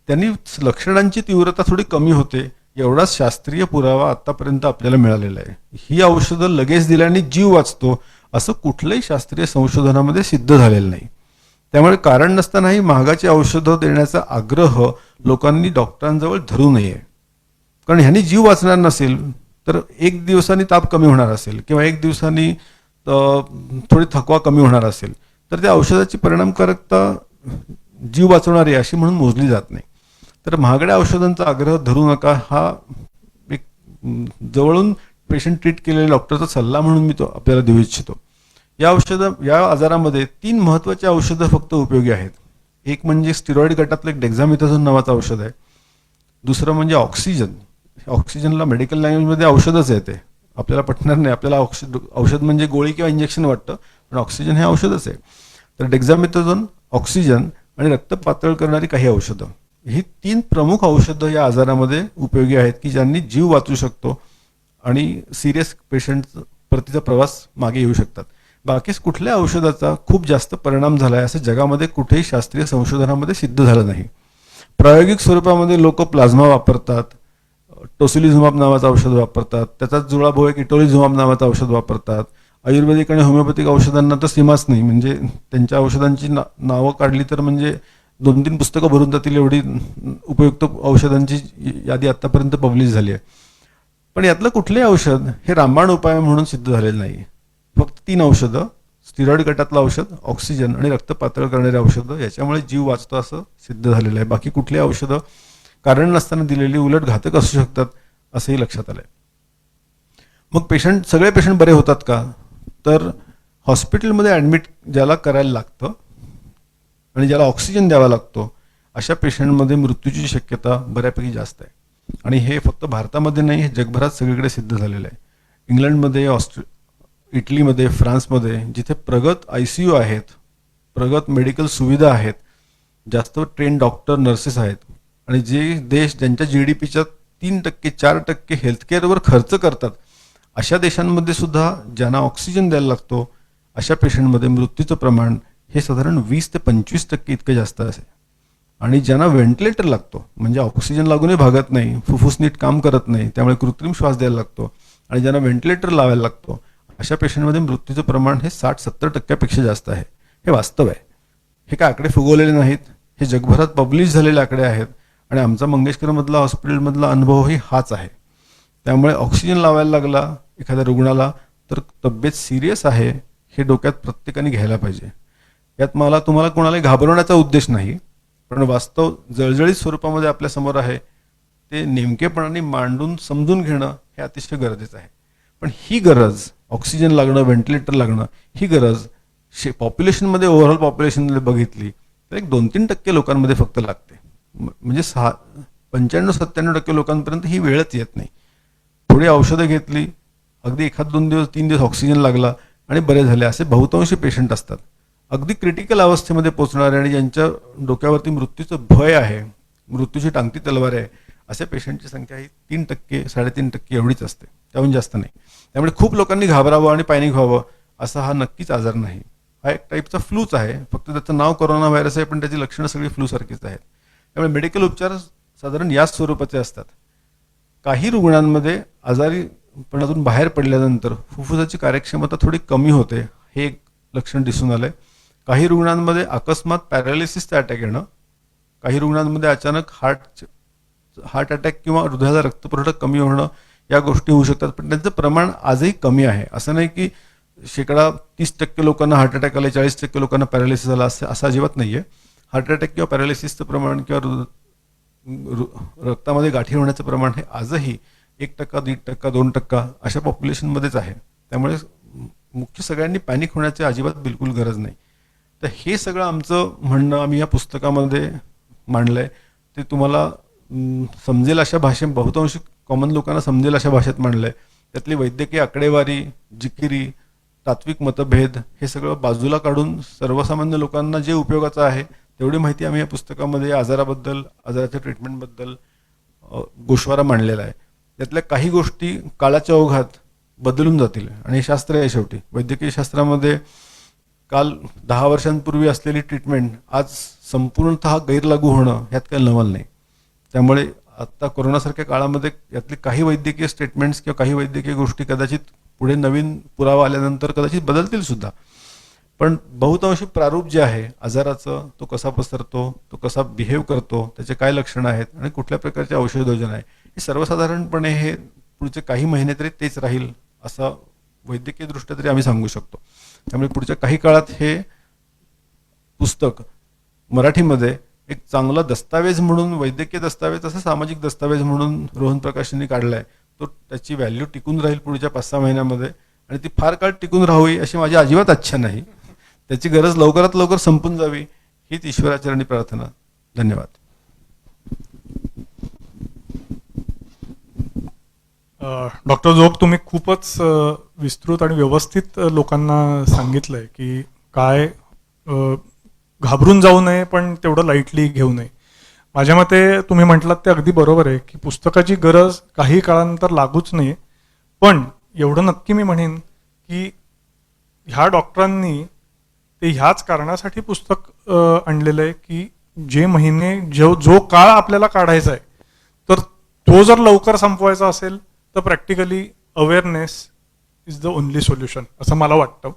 त्यांनी लक्षणांची तीव्रता थोडी कमी होते, एवढाच शास्त्रीय पुरावा आतापर्यंत आपल्याला मिळालेला आहे. ही औषधं लगेच दिल्याने जीव वाचतो असं कुठलंही शास्त्रीय संशोधनामध्ये सिद्ध झालेलं नाही. त्यामुळे कारण नसतानाही महागाची औषधं देण्याचा आग्रह लोकांनी डॉक्टरांजवळ धरू नये. कारण ह्यांनी जीव वाचणार नसेल तर 1 दिवसांनी ताप कमी होणार असेल किंवा 1 दिवसांनी थोडी थकवा कमी होणार असेल तर त्या औषधाची परिणामकारकता जीव वाचवणारी अशी म्हणून मोजली जात नाही. तर महागड्या औषधांचा आग्रह धरू नका, हा एक जवळून पेशंट ट्रीट केलेल्या डॉक्टरचा सल्ला म्हणून मी तो आपल्याला देऊ इच्छितो. या आजारामध्ये 3 महत्त्वाची औषधं फक्त उपयोगी आहेत. एक म्हणजे स्टिरॉइड गटातलं एक डेक्झामेथाझोन नावाचं औषध आहे. दुसरं म्हणजे ऑक्सिजन. ऑक्सिजनला मेडिकल लँग्वेजमध्ये औषधच आहे ते, आपल्याला पटणार नाही. आपल्याला औषध म्हणजे गोळी किंवा इंजेक्शन वाटतं, पण ऑक्सिजन हे औषधच आहे. तर डेक्झामेथाझोन, ऑक्सिजन आणि रक्त पातळ करणारी काही औषधं, ही 3 प्रमुख औषधं या आजारामध्ये उपयोगी आहेत की ज्यांनी जीव वाचू शकतो आणि सिरियस पेशंट प्रतीचा प्रवास मागे येऊ शकतात. बाकीच कुठल्या औषधाचा खूप जास्त परिणाम झाला आहे असं जगामध्ये कुठेही शास्त्रीय संशोधनामध्ये सिद्ध झालं नाही. प्रायोगिक स्वरूपामध्ये लोक प्लाझ्मा वापरतात, टोसिलिझुमाब नावाचं औषध वापरतात, त्याचाच जुळाभाऊ एक इटोलिझुमाब नावाचं औषध वापरतात. आयुर्वेदिक आणि होमिओपॅथिक औषधांना तर सीमाच नाही, म्हणजे त्यांच्या औषधांची नावं काढली तर म्हणजे 2-3 पुस्तकं भरून जातील एवढी उपयुक्त औषधांची यादी आतापर्यंत पब्लिश झाली आहे. पण यातलं कुठलंही औषध हे रामबाण उपाय म्हणून सिद्ध झालेलं नाही. फक्त 3 औषधं, स्टिरॉइड गटातलं औषध, ऑक्सिजन आणि रक्त पातळ करणारी औषधं, याच्यामुळे जीव वाचतो असं सिद्ध झालेलं आहे. बाकी कुठली औषधं कारण नसताना दिलेली उलट घातक असू शकतात असंही लक्षात आलंय. मग सगळे पेशंट बरे होतात का? तर हॉस्पिटलमध्ये ॲडमिट ज्याला करायला लागतं आणि ज्याला ऑक्सिजन द्यावा लागतो अशा पेशंटमध्ये मृत्यूची शक्यता बऱ्यापैकी जास्त आहे. आणि हे फक्त भारतामध्ये नाही, हे जगभरात सगळीकडे सिद्ध झालेलं आहे. इंग्लंडमध्ये, इटलीमध्ये, फ्रान्समध्ये जिथे प्रगत ICU आहेत, प्रगत मेडिकल सुविधा आहेत, जास्त ट्रेन डॉक्टर, नर्सेस आहेत आणि जे देश ज्यांच्या GDPच्या 3% 4% हेल्थकेअरवर खर्च करतात अशा देशांमध्ये सुद्धा ज्यांना ऑक्सिजन द्यायला लागतो अशा पेशंटमध्ये मृत्यूचं प्रमाण हे साधारण 20 ते 25% इतकं जास्त असेल. आणि ज्यांना व्हेंटिलेटर लागतो, म्हणजे ऑक्सिजन लागूनही भागत नाही, फुफ्फुस नीट काम करत नाही, त्यामुळे कृत्रिम श्वास द्यायला लागतो, आणि ज्यांना व्हेंटिलेटर लावायला लागतो अशा पेशंटमध्ये मृत्यूचं प्रमाण हे 60-70% जास्त आहे. हे वास्तव आहे, हे काय आकडे फुगवलेले नाहीत, हे जगभरात पब्लिश झालेले आकडे आहेत. आणि आमचा मंगेशकरमधला हॉस्पिटलमधला अनुभवही हाच आहे. त्यामुळे ऑक्सिजन लावायला लागला एखाद्या रुग्णाला तर तब्येत सिरियस आहे हे डोक्यात प्रत्येकाने घ्यायला पाहिजे. यात तुम्हाला कोणालाही घाबरवण्याचा उद्देश नाही, पण वास्तव जळजळीत स्वरूपामध्ये आपल्यासमोर आहे, ते नेमकेपणाने मांडून समजून घेणं हे अतिशय गरजेचं आहे. पण ही गरज, ऑक्सिजन लागणं, व्हेंटिलेटर लागणं, ही गरज पॉप्युलेशनमध्ये, ओव्हरऑल पॉप्युलेशनमध्ये बघितली तर एक 2-3% लोकांमध्ये फक्त लागते. म्हणजे 95-97% लोकांपर्यंत ही वेळच येत नाही. थोडी औषधं घेतली, अगदी 1-2 दिवस 3 दिवस ऑक्सिजन लागला आणि बरे झाले असे बहुतांशी पेशंट असतात. अगदी क्रिटिकल अवस्थेमध्ये पोहोचणारे आणि ज्यांच्या डोक्यावरती मृत्यूचं भय आहे, मृत्यूची टांगती तलवार आहे, अशा पेशंटची संख्या ही 3%, 3.5% एवढीच असते, त्याहून जास्त नाही. त्यामुळे खूप लोकांनी घाबरावं आणि पॅनिक व्हावं असा हा नक्कीच आजार नाही. हा एक टाईपचा फ्लूच आहे, फक्त त्याचं नाव कोरोना व्हायरस आहे, पण त्याची लक्षणं सगळी फ्लूसारखीच आहेत. त्यामुळे मेडिकल उपचार साधारण याच स्वरूपाचे असतात. काही रुग्णांमध्ये आजारीपणातून बाहेर पडल्यानंतर फुफ्फुसाची कार्यक्षमता थोडी कमी होते, हे एक लक्षण दिसून आलंय. काही रुग्णांमध्ये अकस्मात पॅरालिसिसचा अटॅक येणं, काही रुग्णांमध्ये अचानक हार्ट अटॅक किंवा हृदयाचा रक्तपुरवठा कमी होणं, या गोष्टी होऊ शकतात. पण त्यांचं प्रमाण आजही कमी आहे. असं नाही की 30% लोकांना हार्ट अटॅक आले, 40% लोकांना पॅरालिसिस आला, असं अजिबात नाही आहे. हार्ट अटॅक किंवा पॅरालिसिसचं प्रमाण किंवा रक्तामध्ये गाठी होण्याचं प्रमाण हे आजही 1%, 1.5%, 2% अशा पॉप्युलेशनमध्येच आहे. त्यामुळे मुख्य सगळ्यांनी पॅनिक होण्याची अजिबात बिलकुल गरज नाही. तर हे सगळं आमचं म्हणणं आम्ही या पुस्तकामध्ये मांडलंय. ते तुम्हाला समजेल अशा भाषेत, बहुतांशी कॉमन लोकांना समजेल अशा भाषेत मांडलंय. त्यातली वैद्यकीय आकडेवारी, जिकिरी, तात्विक मतभेद हे सगळं बाजूला काढून सर्वसामान्य लोकांना जे उपयोगाचं आहे तेवढी माहिती आम्ही या पुस्तकामध्ये आजाराबद्दल, आजाराच्या ट्रीटमेंटबद्दल गोषवारा मांडलेला आहे. त्यातल्या काही गोष्टी काळाच्या ओघात बदलून जातील आणि हे शास्त्र आहे. शेवटी वैद्यकीय शास्त्रामध्ये काल 10 वर्षांपूर्वी असलेली ट्रीटमेंट आज संपूर्णतः गैरलागू होणं ह्यात काही नवल नाही. त्यामुळे आत्ता कोरोनासारख्या काळामध्ये यातली काही वैद्यकीय स्टेटमेंट्स किंवा काही वैद्यकीय गोष्टी कदाचित पुढे नवीन पुरावा आल्यानंतर कदाचित बदलतील सुद्धा. पण बहुतांशी प्रारूप जे आहे आजाराचं, तो कसा पसरतो, तो कसा बिहेव करतो, त्याचे काय लक्षणं आहेत आणि कुठल्या प्रकारचे औषध योजना आहे, हे सर्वसाधारणपणे हे पुढचे काही महिने तरी तेच राहील असं वैद्यकीय दृष्ट्या तरी आम्ही सांगू शकतो. त्यामुळे पुढच्या काही काळात हे पुस्तक मराठीमध्ये एक चांगला दस्तावेज म्हणून, वैद्यकीय दस्तावेज असं सामाजिक दस्तावेज म्हणून रोहन प्रकाशननी काढलाय. तो त्याची व्हॅल्यू टिकून राहील पुढच्या 5-6 महिन्यामध्ये आणि ती फार काळ टिकून राहावी अशी माझी अजिबात इच्छा नाही. त्याची गरज लवकरात लवकर संपून जावी हीच ईश्वराचरणी प्रार्थना. धन्यवाद. डॉक्टर जोग, तुम्ही खूपच विस्तृत आणि व्यवस्थित लोकांना सांगितलंय की काय घाबरून जाऊ नये पण तेवढं लाईटली घेऊ नये. माझ्या मते तुम्ही म्हटलात ते अगदी बरोबर आहे की पुस्तकाची गरज काही काळानंतर लागूच नये. पण एवढं नक्की मी म्हणेन की ह्या डॉक्टरांनी ते ह्याच कारणासाठी पुस्तक आणलेलं आहे की जे महिने जो काळ आपल्याला काढायचा आहे तर तो जर लवकर संपवायचा असेल तर practically awareness is the only solution असं मला वाटतं.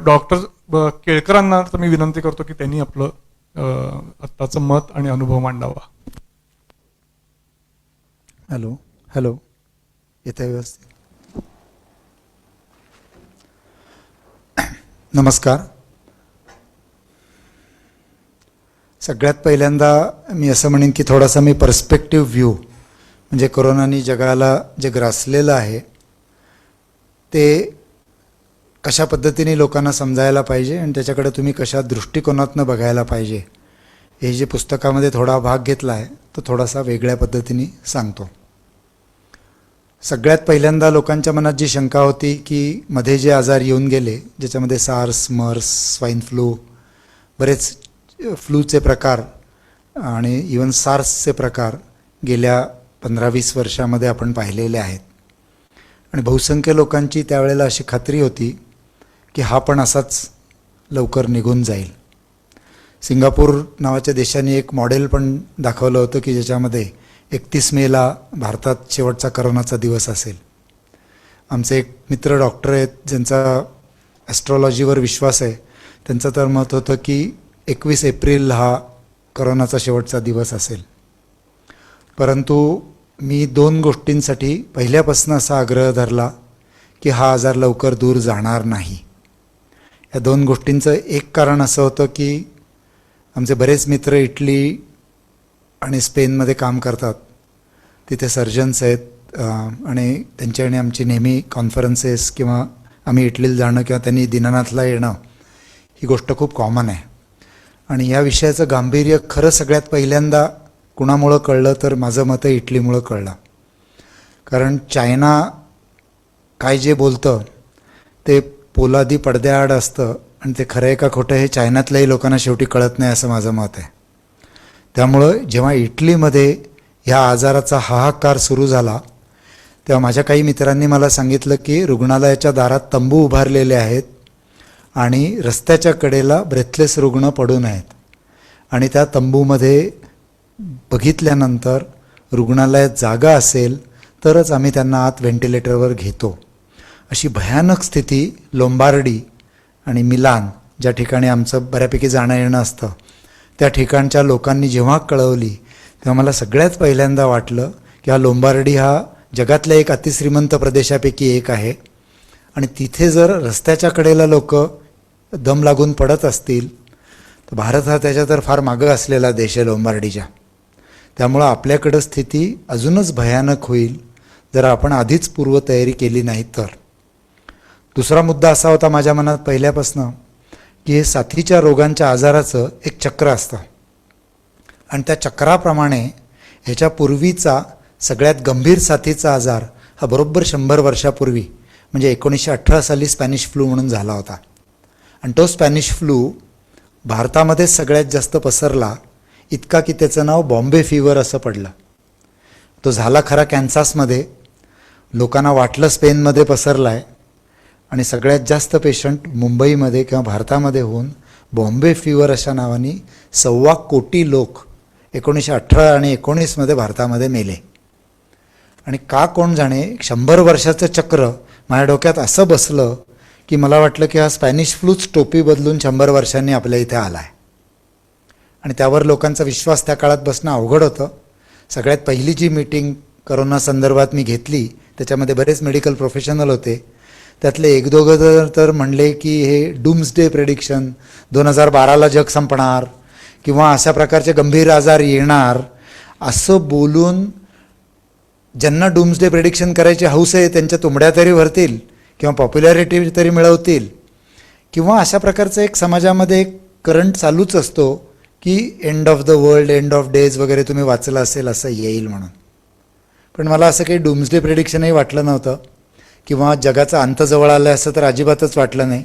डॉक्टर केळकरांना तर मी विनंती करतो की त्यांनी आपलं आत्ताचं मत आणि अनुभव मांडावा. हॅलो येते व्यवस्थित? नमस्कार. सगळ्यात पहिल्यांदा मी असं म्हणेन की थोडासा मी पर्स्पेक्टिव्ह व्ह्यू म्हणजे कोरोनानी जगाला जे ग्रासलेलं आहे ते कशा पद्धतीने लोकांना समजायला पाहिजे आणि त्याच्याकडे तुम्ही कशा दृष्टिकोनातनं बघायला पाहिजे हे जे पुस्तकामध्ये थोडा भाग घेतला आहे तो थोडासा वेगळ्या पद्धतीने सांगतो. सगळ्यात पहिल्यांदा लोकांच्या मनात जी शंका होती की मध्ये जे आजार येऊन गेले ज्याच्यामध्ये सार्स, मर्स, स्वाईन फ्लू, बरेच फ्लूचे प्रकार आणि इवन सार्सचे प्रकार गेल्या 15-20 वर्षामध्ये आपण पाहिलेले आहेत. आणि बहुसंख्य लोकांची त्यावेळेला अशी खात्री होती की हा पण असाच लवकर निघून जाईल. सिंगापूर नावाच्या देशाने एक मॉडेल पण दाखवलं होतं की ज्याच्यामध्ये 31 मेला भारतात शेवटचा करोनाचा दिवस असेल. आमचे एक मित्र डॉक्टर आहेत ज्यांचा ॲस्ट्रॉलॉजीवर विश्वास आहे, त्यांचं तर मत होतं की 21 एप्रिल हा करोनाचा शेवटचा दिवस असेल. परंतु मी 2 गोष्टींसाठी पहिल्यापासून असा आग्रह धरला की हा आजार लवकर दूर जाणार नाही. या 2 गोष्टींचं एक कारण असं होतं की आमचे बरेच मित्र इटली आणि स्पेनमध्ये काम करतात. तिथे सर्जन्स आहेत आणि त्यांच्याने आमची नेहमी कॉन्फरन्सेस किंवा आम्ही इटलीला जाणं किंवा त्यांनी दीनानाथला येणं ही गोष्ट खूप कॉमन आहे. आणि या विषयाचं गांभीर्य खरं सगळ्यात पहिल्यांदा कुणामुळं कळलं तर माझं मत आहे इटलीमुळं कळलं. कारण चायना काय जे बोलतं ते पोलादी पडद्याआड असतं आणि ते खरं आहे का खोटं हे चायनातल्याही लोकांना शेवटी कळत नाही असं माझं मत आहे. त्यामुळं जेव्हा इटलीमध्ये ह्या आजाराचा हाहाकार सुरू झाला तेव्हा माझ्या काही मित्रांनी मला सांगितलं की रुग्णालयाच्या दारात तंबू उभारलेले आहेत आणि रस्त्याच्या कडेला ब्रेथलेस रुग्ण पडून आहेत आणि त्या तंबूमध्ये बघितल्यानंतर रुग्णालयात जागा असेल तरच आम्ही त्यांना आत व्हेंटिलेटरवर घेतो. अशी भयानक स्थिती लोंबार्डी आणि मिलान ज्या ठिकाणी आमचं बऱ्यापैकी जाणं येणं असतं त्या ठिकाणच्या लोकांनी जेव्हा कळवली तेव्हा मला सगळ्यात पहिल्यांदा वाटलं की हा लोंबार्डी हा जगातल्या एक अतिश्रीमंत प्रदेशापैकी एक आहे आणि तिथे जर रस्त्याच्या कडेला लोक दम लागून पडत असतील तर भारत हा त्याच्या तर फार मागं असलेला देश आहे लोंबार्डीच्या. त्यामुळं आपल्याकडं स्थिती अजूनच भयानक होईल जर आपण आधीच पूर्वतयारी केली नाही तर. दुसरा मुद्दा असा होता माझ्या मनात पहिल्यापासून की हे साथीच्या रोगांच्या आजाराचं एक चक्र असतं आणि त्या चक्राप्रमाणे ह्याच्या पूर्वीचा सगळ्यात गंभीर साथीचा आजार हा बरोबर 100 वर्षापूर्वी म्हणजे 1918 साली स्पॅनिश फ्लू म्हणून झाला होता. आणि तो स्पॅनिश फ्लू भारतामध्येच सगळ्यात जास्त पसरला इतका की त्याचं नाव बॉम्बे फीवर असं पडलं. तो झाला खरा कॅन्सासमध्ये, लोकांना वाटलं स्पेनमध्ये पसरला आहे आणि सगळ्यात जास्त पेशंट मुंबईमध्ये किंवा भारतामध्ये होऊन बॉम्बे फीवर अशा नावाने 1.25 कोटी लोक 1918 आणि 19मध्ये भारतामध्ये मेले. आणि का कोण जाणे 100 वर्षाचं चक्र माझ्या डोक्यात असं बसलं की मला वाटलं की हा स्पॅनिश फ्लूच टोपी बदलून 100 वर्षांनी आपल्या इथे आला आहे. आणि त्यावर लोकांचा विश्वास त्या काळात बसणं अवघड होतं. सगळ्यात पहिली जी मीटिंग करोना संदर्भात मी घेतली त्याच्यामध्ये बरेच मेडिकल प्रोफेशनल होते. त्यातले 1-2 तर म्हणले की हे डूम्सडे प्रेडिक्शन 2012ला जग संपणार किंवा अशा प्रकारचे गंभीर आजार येणार असं बोलून ज्यांना डूम्सडे प्रेडिक्शन करायची हौस आहे त्यांच्या तुंबड्या तरी भरतील किंवा पॉप्युलॅरिटी तरी मिळवतील किंवा अशा प्रकारचं एक समाजामध्ये एक करंट चालूच असतो की end of the world, end of days वगैरे तुम्ही वाचलं असेल असं येईल म्हणून. पण मला असं काही डूम्सडे प्रेडिक्शनही वाटलं नव्हतं किंवा जगाचा अंत जवळ आला असं तर अजिबातच वाटलं नाही.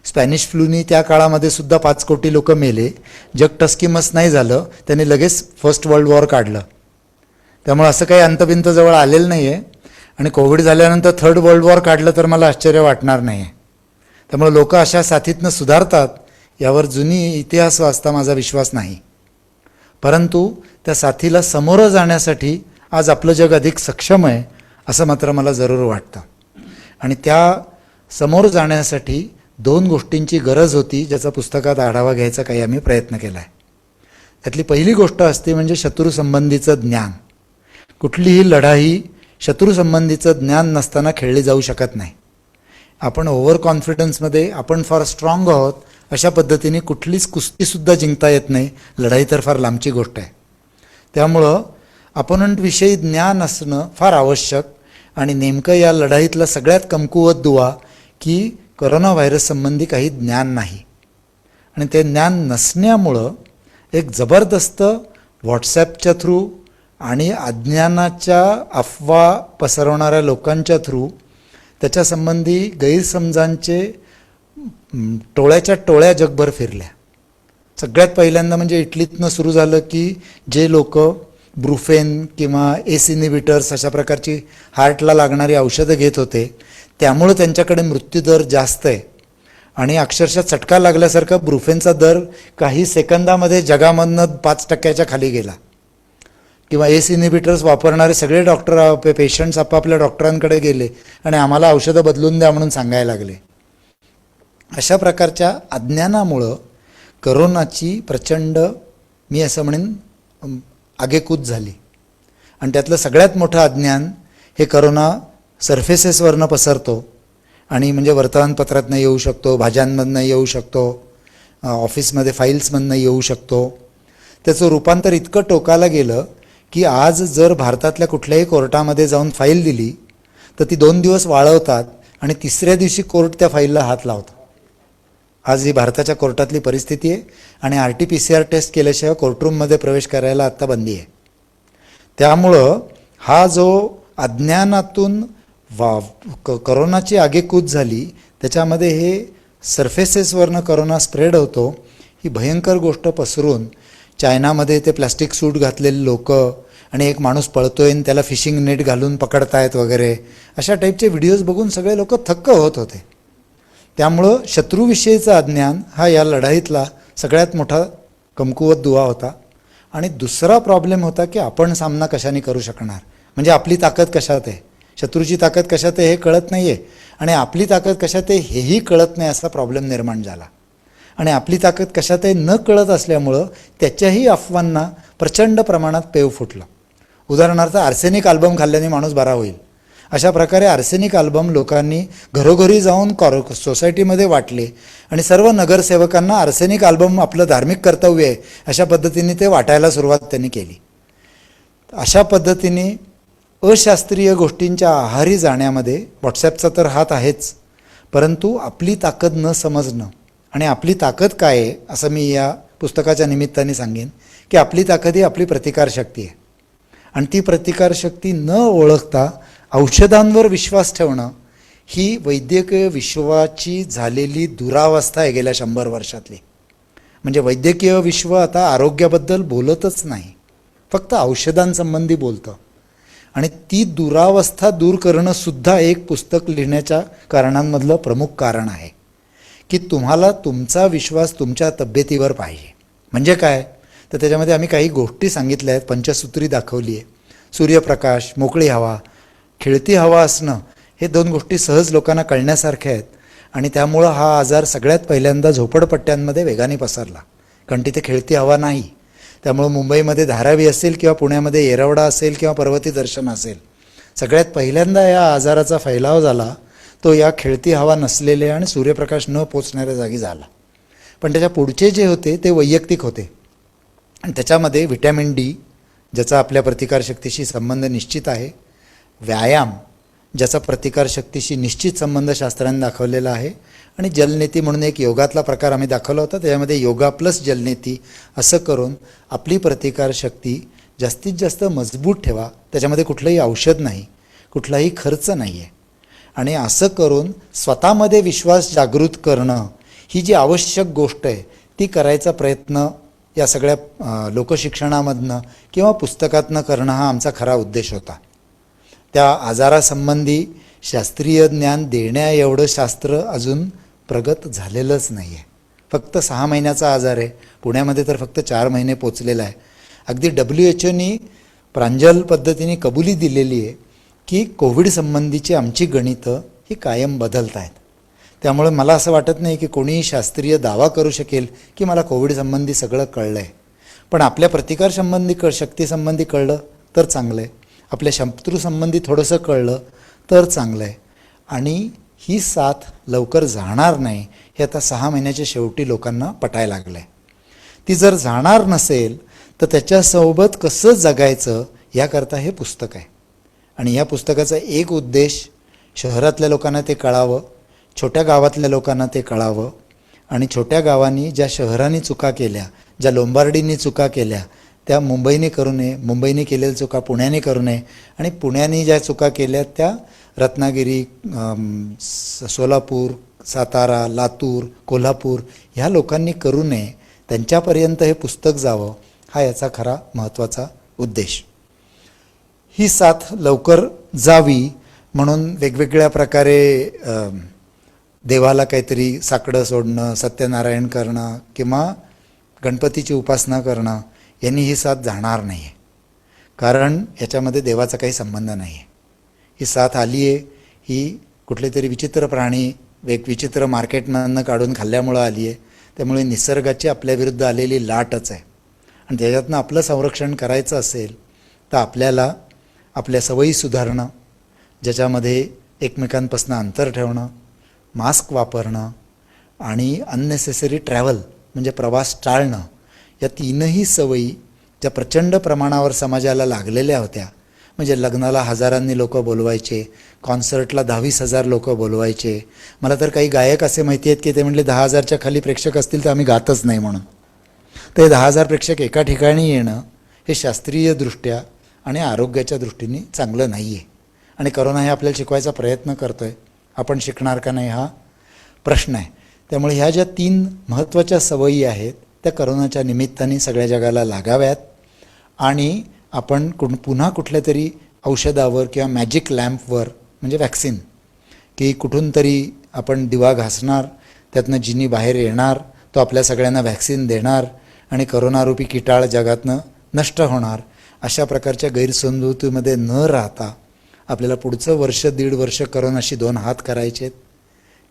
स्पॅनिश फ्लूनी त्या काळामध्ये सुद्धा 5 कोटी लोक मेले. जग टस्किमस नाही झालं, त्यांनी लगेच फर्स्ट वर्ल्ड वॉर काढलं. त्यामुळे असं काही अंतबिंत जवळ आलेलं नाही आहे. आणि कोविड झाल्यानंतर 3rd वर्ल्ड वॉर काढलं तर मला आश्चर्य वाटणार नाही आहे. त्यामुळे लोक अशा साथीतनं सुधारतात यावर जुनी इतिहास वाचता माझा विश्वास नाही. परंतु त्या साथीला सामोरं जाण्यासाठी आज आपलं जग अधिक सक्षम आहे असं मात्र मला जरूर वाटतं. आणि त्या समोर जाण्यासाठी 2 गोष्टींची गरज होती, ज्याचा पुस्तकात आढावा घ्यायचा काही आम्ही प्रयत्न केला आहे. त्यातली पहिली गोष्ट असते म्हणजे शत्रूसंबंधीचं ज्ञान. कुठलीही लढाई शत्रूसंबंधीचं ज्ञान नसताना खेळली जाऊ शकत नाही. आपण ओव्हर कॉन्फिडन्समध्ये आपण फार स्ट्रॉंग आहोत अशा पद्धतीने कुठलीच कुस्तीसुद्धा जिंकता येत नाही. लढाई तर फार लांबची गोष्ट आहे. त्यामुळं अपोनंटविषयी ज्ञान असणं फार आवश्यक. आणि नेमकं या लढाईतला सगळ्यात कमकुवत दुवा की कोरोना व्हायरस संबंधी काही ज्ञान नाही. आणि ते ज्ञान नसण्यामुळं एक जबरदस्त व्हॉट्सॲपच्या थ्रू आणि अज्ञानाच्या अफवा पसरवणाऱ्या लोकांच्या थ्रू त्याच्यासंबंधी गैरसमजांचे टोळ्याच्या टोळ्या जगभर फिरल्या. सगळ्यात पहिल्यांदा म्हणजे इटलीतनं सुरू झालं की जे लोक ब्रुफेन किंवा एस इनिबिटर्स अशा प्रकारची हार्टला लागणारी औषधं घेत होते त्यामुळं त्यांच्याकडे मृत्यूदर जास्त आहे. आणि अक्षरशः चटका लागल्यासारखा ब्रुफेनचा दर काही सेकंदामध्ये जगामधनं 5% खाली गेला. किंवा एस इनिबिटर्स वापरणारे सगळे डॉक्टर पेशंट्स आपापल्या डॉक्टरांकडे गेले आणि आम्हाला औषधं बदलून द्या म्हणून सांगायला लागले. अशा प्रकारच्या अज्ञानामुळं करोनाची प्रचंड, मी असं म्हणेन, आगेकूच झाली. आणि त्यातलं सगळ्यात मोठं अज्ञान हे करोना सरफेसेसवरनं पसरतो. आणि म्हणजे वर्तमानपत्रातनं येऊ शकतो, भाज्यांमधनं येऊ शकतो, ऑफिसमध्ये फाईल्समधनं येऊ शकतो. त्याचं रूपांतर इतकं टोकाला गेलं की आज जर भारतातल्या कुठल्याही कोर्टामध्ये जाऊन फाईल दिली तर ती 2 दिवस वाळवतात आणि 3ऱ्या दिवशी कोर्ट त्या फाईलला हात लावतो. आज ही भारताच्या कोर्टातली परिस्थिती आहे. आणि RT-PCR टेस्ट केल्याशिवाय कोर्टरूममध्ये प्रवेश करायला आत्ता बंदी आहे. त्यामुळं हा जो अज्ञानातून करोनाची आगेकूच झाली त्याच्यामध्ये हे सरफेसेसवरनं करोना स्प्रेड होतो ही भयंकर गोष्ट पसरून चायनामध्ये ते प्लास्टिक सूट घातलेले लोक आणि एक माणूस पळतोय आणि त्याला फिशिंग नेट घालून पकडतायत वगैरे अशा टाईपचे व्हिडिओज बघून सगळे लोक थक्क होत होते. त्यामुळं शत्रूविषयीचं अज्ञान हा या लढाईतला सगळ्यात मोठा कमकुवत दुवा होता. आणि दुसरा प्रॉब्लेम होता की आपण सामना कशाने करू शकणार, म्हणजे आपली ताकद कशात आहे, शत्रूची ताकद कशात आहे हे कळत नाही आहे आणि आपली ताकद कशात आहे हेही कळत नाही असा प्रॉब्लेम निर्माण झाला. आणि आपली ताकद कशात आहे न कळत असल्यामुळं त्याच्याही अफवांना प्रचंड प्रमाणात पेव फुटलं. उदाहरणार्थ आर्सेनिक अल्बम खाल्ल्याने माणूस बरा होईल अशा प्रकारे आर्सेनिक अल्बम लोकांनी घरोघरी जाऊन सोसायटीमध्ये वाटले आणि सर्व नगरसेवकांना आर्सेनिक अल्बम आपलं धार्मिक कर्तव्य आहे अशा पद्धतीने ते वाटायला सुरुवात त्यांनी केली. अशा पद्धतीने अशास्त्रीय गोष्टींच्या आहारी जाण्यामध्ये व्हॉट्सॲपचा तर हात आहेच, परंतु आपली ताकद न समजणं. आणि आपली ताकद काय आहे असं मी या पुस्तकाच्या निमित्ताने सांगेन की आपली ताकद ही आपली प्रतिकारशक्ती आहे. आणि ती प्रतिकारशक्ती न ओळखता औषधांवर विश्वास ठेवणं ही वैद्यकीय विश्वाची झालेली दुरावस्था आहे गेल्या 100 वर्षातली. म्हणजे वैद्यकीय विश्व आता आरोग्याबद्दल बोलतच नाही, फक्त औषधांसंबंधी बोलतं. आणि ती दुरावस्था दूर करणं सुद्धा एक पुस्तक लिहिण्याच्या कारणांमधलं प्रमुख कारण आहे की तुम्हाला तुमचा विश्वास तुमच्या तब्येतीवर पाहिजे. म्हणजे काय तर त्याच्यामध्ये आम्ही काही गोष्टी सांगितल्या आहेत, पंचसूत्री दाखवली आहे. सूर्यप्रकाश, मोकळी हवा, खेळती हवा असणं हे 2 गोष्टी सहज लोकांना कळण्यासारख्या आहेत. आणि त्यामुळं हा आजार सगळ्यात पहिल्यांदा झोपडपट्ट्यांमध्ये वेगाने पसरला, कारण तिथे खेळती हवा नाही. त्यामुळं मुंबईमध्ये धारावी असेल किंवा पुण्यामध्ये येरवडा असेल किंवा पर्वती दर्शन असेल, सगळ्यात पहिल्यांदा या आजाराचा फैलाव झाला तो या खेळती हवा नसलेल्या आणि सूर्यप्रकाश न पोचणाऱ्या जागी झाला. पण त्याच्या पुढचे जे होते ते वैयक्तिक होते. आणि त्याच्यामध्ये व्हिटॅमिन डी, ज्याचा आपल्या प्रतिकारशक्तीशी संबंध निश्चित आहे, व्यायाम, ज्याचा प्रतिकारशक्तीशी निश्चित संबंध शास्त्रांनी दाखवलेला आहे. आणि जलनेती म्हणून एक योगातला प्रकार आम्ही दाखवला होता, त्याच्यामध्ये योगा प्लस जलनेती असं करून आपली प्रतिकारशक्ती जास्तीत जास्त मजबूत ठेवा. त्याच्यामध्ये कुठलंही औषध नाही, कुठलाही खर्च नाही आहे. आणि असं करून स्वतःमध्ये विश्वास जागृत करणं ही जी आवश्यक गोष्ट आहे ती करायचा प्रयत्न या सगळ्या लोकशिक्षणामधनं किंवा पुस्तकातनं करणं हा आमचा खरा उद्देश होता. त्या आजारासंबंधी शास्त्रीय ज्ञान देण्या एवढं शास्त्र अजून प्रगत झालेलंच नाही आहे. फक्त 6 महिन्याचा आजार आहे, पुण्यामध्ये तर फक्त 4 महिने पोचलेला आहे. अगदी WHO प्रांजल पद्धतीने कबुली दिलेली आहे की कोविड संबंधीची आमची गणितं ही कायम बदलत आहेत. त्यामुळे मला असं वाटत नाही की कोणीही शास्त्रीय दावा करू शकेल की मला कोविड संबंधी सगळं कळलं आहे. पण आपल्या प्रतिकारसंबंधी शक्तीसंबंधी कळलं तर चांगलं आहे, आपल्या शत्रूसंबंधी थोडंसं कळलं तर चांगलं आहे. आणि ही साथ लवकर जाणार नाही हे आता 6 महिन्याच्या शेवटी लोकांना पटायला लागलं आहे. ती जर जाणार नसेल तर त्याच्यासोबत कसं जगायचं याकरता हे पुस्तक आहे. आणि या पुस्तकाचा एक उद्देश शहरातल्या लोकांना ते कळावं, छोट्या गावातल्या लोकांना ते कळावं. आणि छोट्या गावांनी ज्या शहरांनी चुका केल्या, ज्या लोंबार्डींनी चुका केल्या त्या मुंबईने करू नये, मुंबईने केलेल्या चुका पुण्याने करू नये, आणि पुण्याने ज्या चुका केल्या त्या रत्नागिरी, सोलापूर, सातारा, लातूर, कोल्हापूर ह्या लोकांनी करू नये, त्यांच्यापर्यंत हे पुस्तक जावं हा याचा खरा महत्त्वाचा उद्देश. ही साथ लवकर जावी म्हणून वेगवेगळ्या प्रकारे देवाला काहीतरी साकडं सोडणं, सत्यनारायण करणं किंवा गणपतीची उपासना करणं यांनी ही साथ जाणार नाही आहे. कारण याच्यामध्ये देवाचा काही संबंध नाही आहे. ही साथ आली आहे ही कुठले तरी विचित्र प्राणी विचित्र मार्केटमधनं काढून खाल्ल्यामुळं आली आहे. त्यामुळे निसर्गाची आपल्याविरुद्ध आलेली लाटच आहे. आणि त्याच्यातनं आपलं संरक्षण करायचं असेल तर आपल्याला आपल्या सवयी सुधारणं, ज्याच्यामध्ये एकमेकांपासून अंतर ठेवणं, मास्क वापरणं आणि अननेसेसरी ट्रॅव्हल म्हणजे प्रवास टाळणं, या 3ही सवयी ज्या प्रचंड प्रमाणावर समाजाला लागलेल्या होत्या. म्हणजे लग्नाला हजारांनी लोक बोलवायचे, कॉन्सर्टला 10-20 लोक बोलवायचे. मला तर काही गायक असे माहिती आहेत की ते म्हटले 10,000च्या खाली प्रेक्षक असतील तर आम्ही गातच नाही म्हणून. ते 10,000 प्रेक्षक एका ठिकाणी येणं हे शास्त्रीयदृष्ट्या आणि आरोग्याच्या दृष्टीने चांगलं नाही आहे. आणि करोना हे आपल्याला शिकवायचा प्रयत्न करतो आहे, आपण शिकणार का नाही हा प्रश्न आहे. त्यामुळे ह्या ज्या 3 महत्त्वाच्या सवयी आहेत त्या करोनाच्या निमित्ताने सगळ्या जगाला लागाव्यात. आणि आपण पुन्हा कुठल्या तरी औषधावर किंवा मॅजिक लॅम्पवर म्हणजे वॅक्सिन की कुठून तरी आपण दिवा घासणार, त्यातनं जिनी बाहेर येणार, तो आपल्या सगळ्यांना वॅक्सिन देणार आणि करोनारूपी किटाळ जगातनं नष्ट होणार, अशा प्रकारच्या गैरसमजुतीमध्ये न राहता आपल्याला पुढचं वर्ष 1.5 वर्ष करोनाशी 2 हात करायचे आहेत.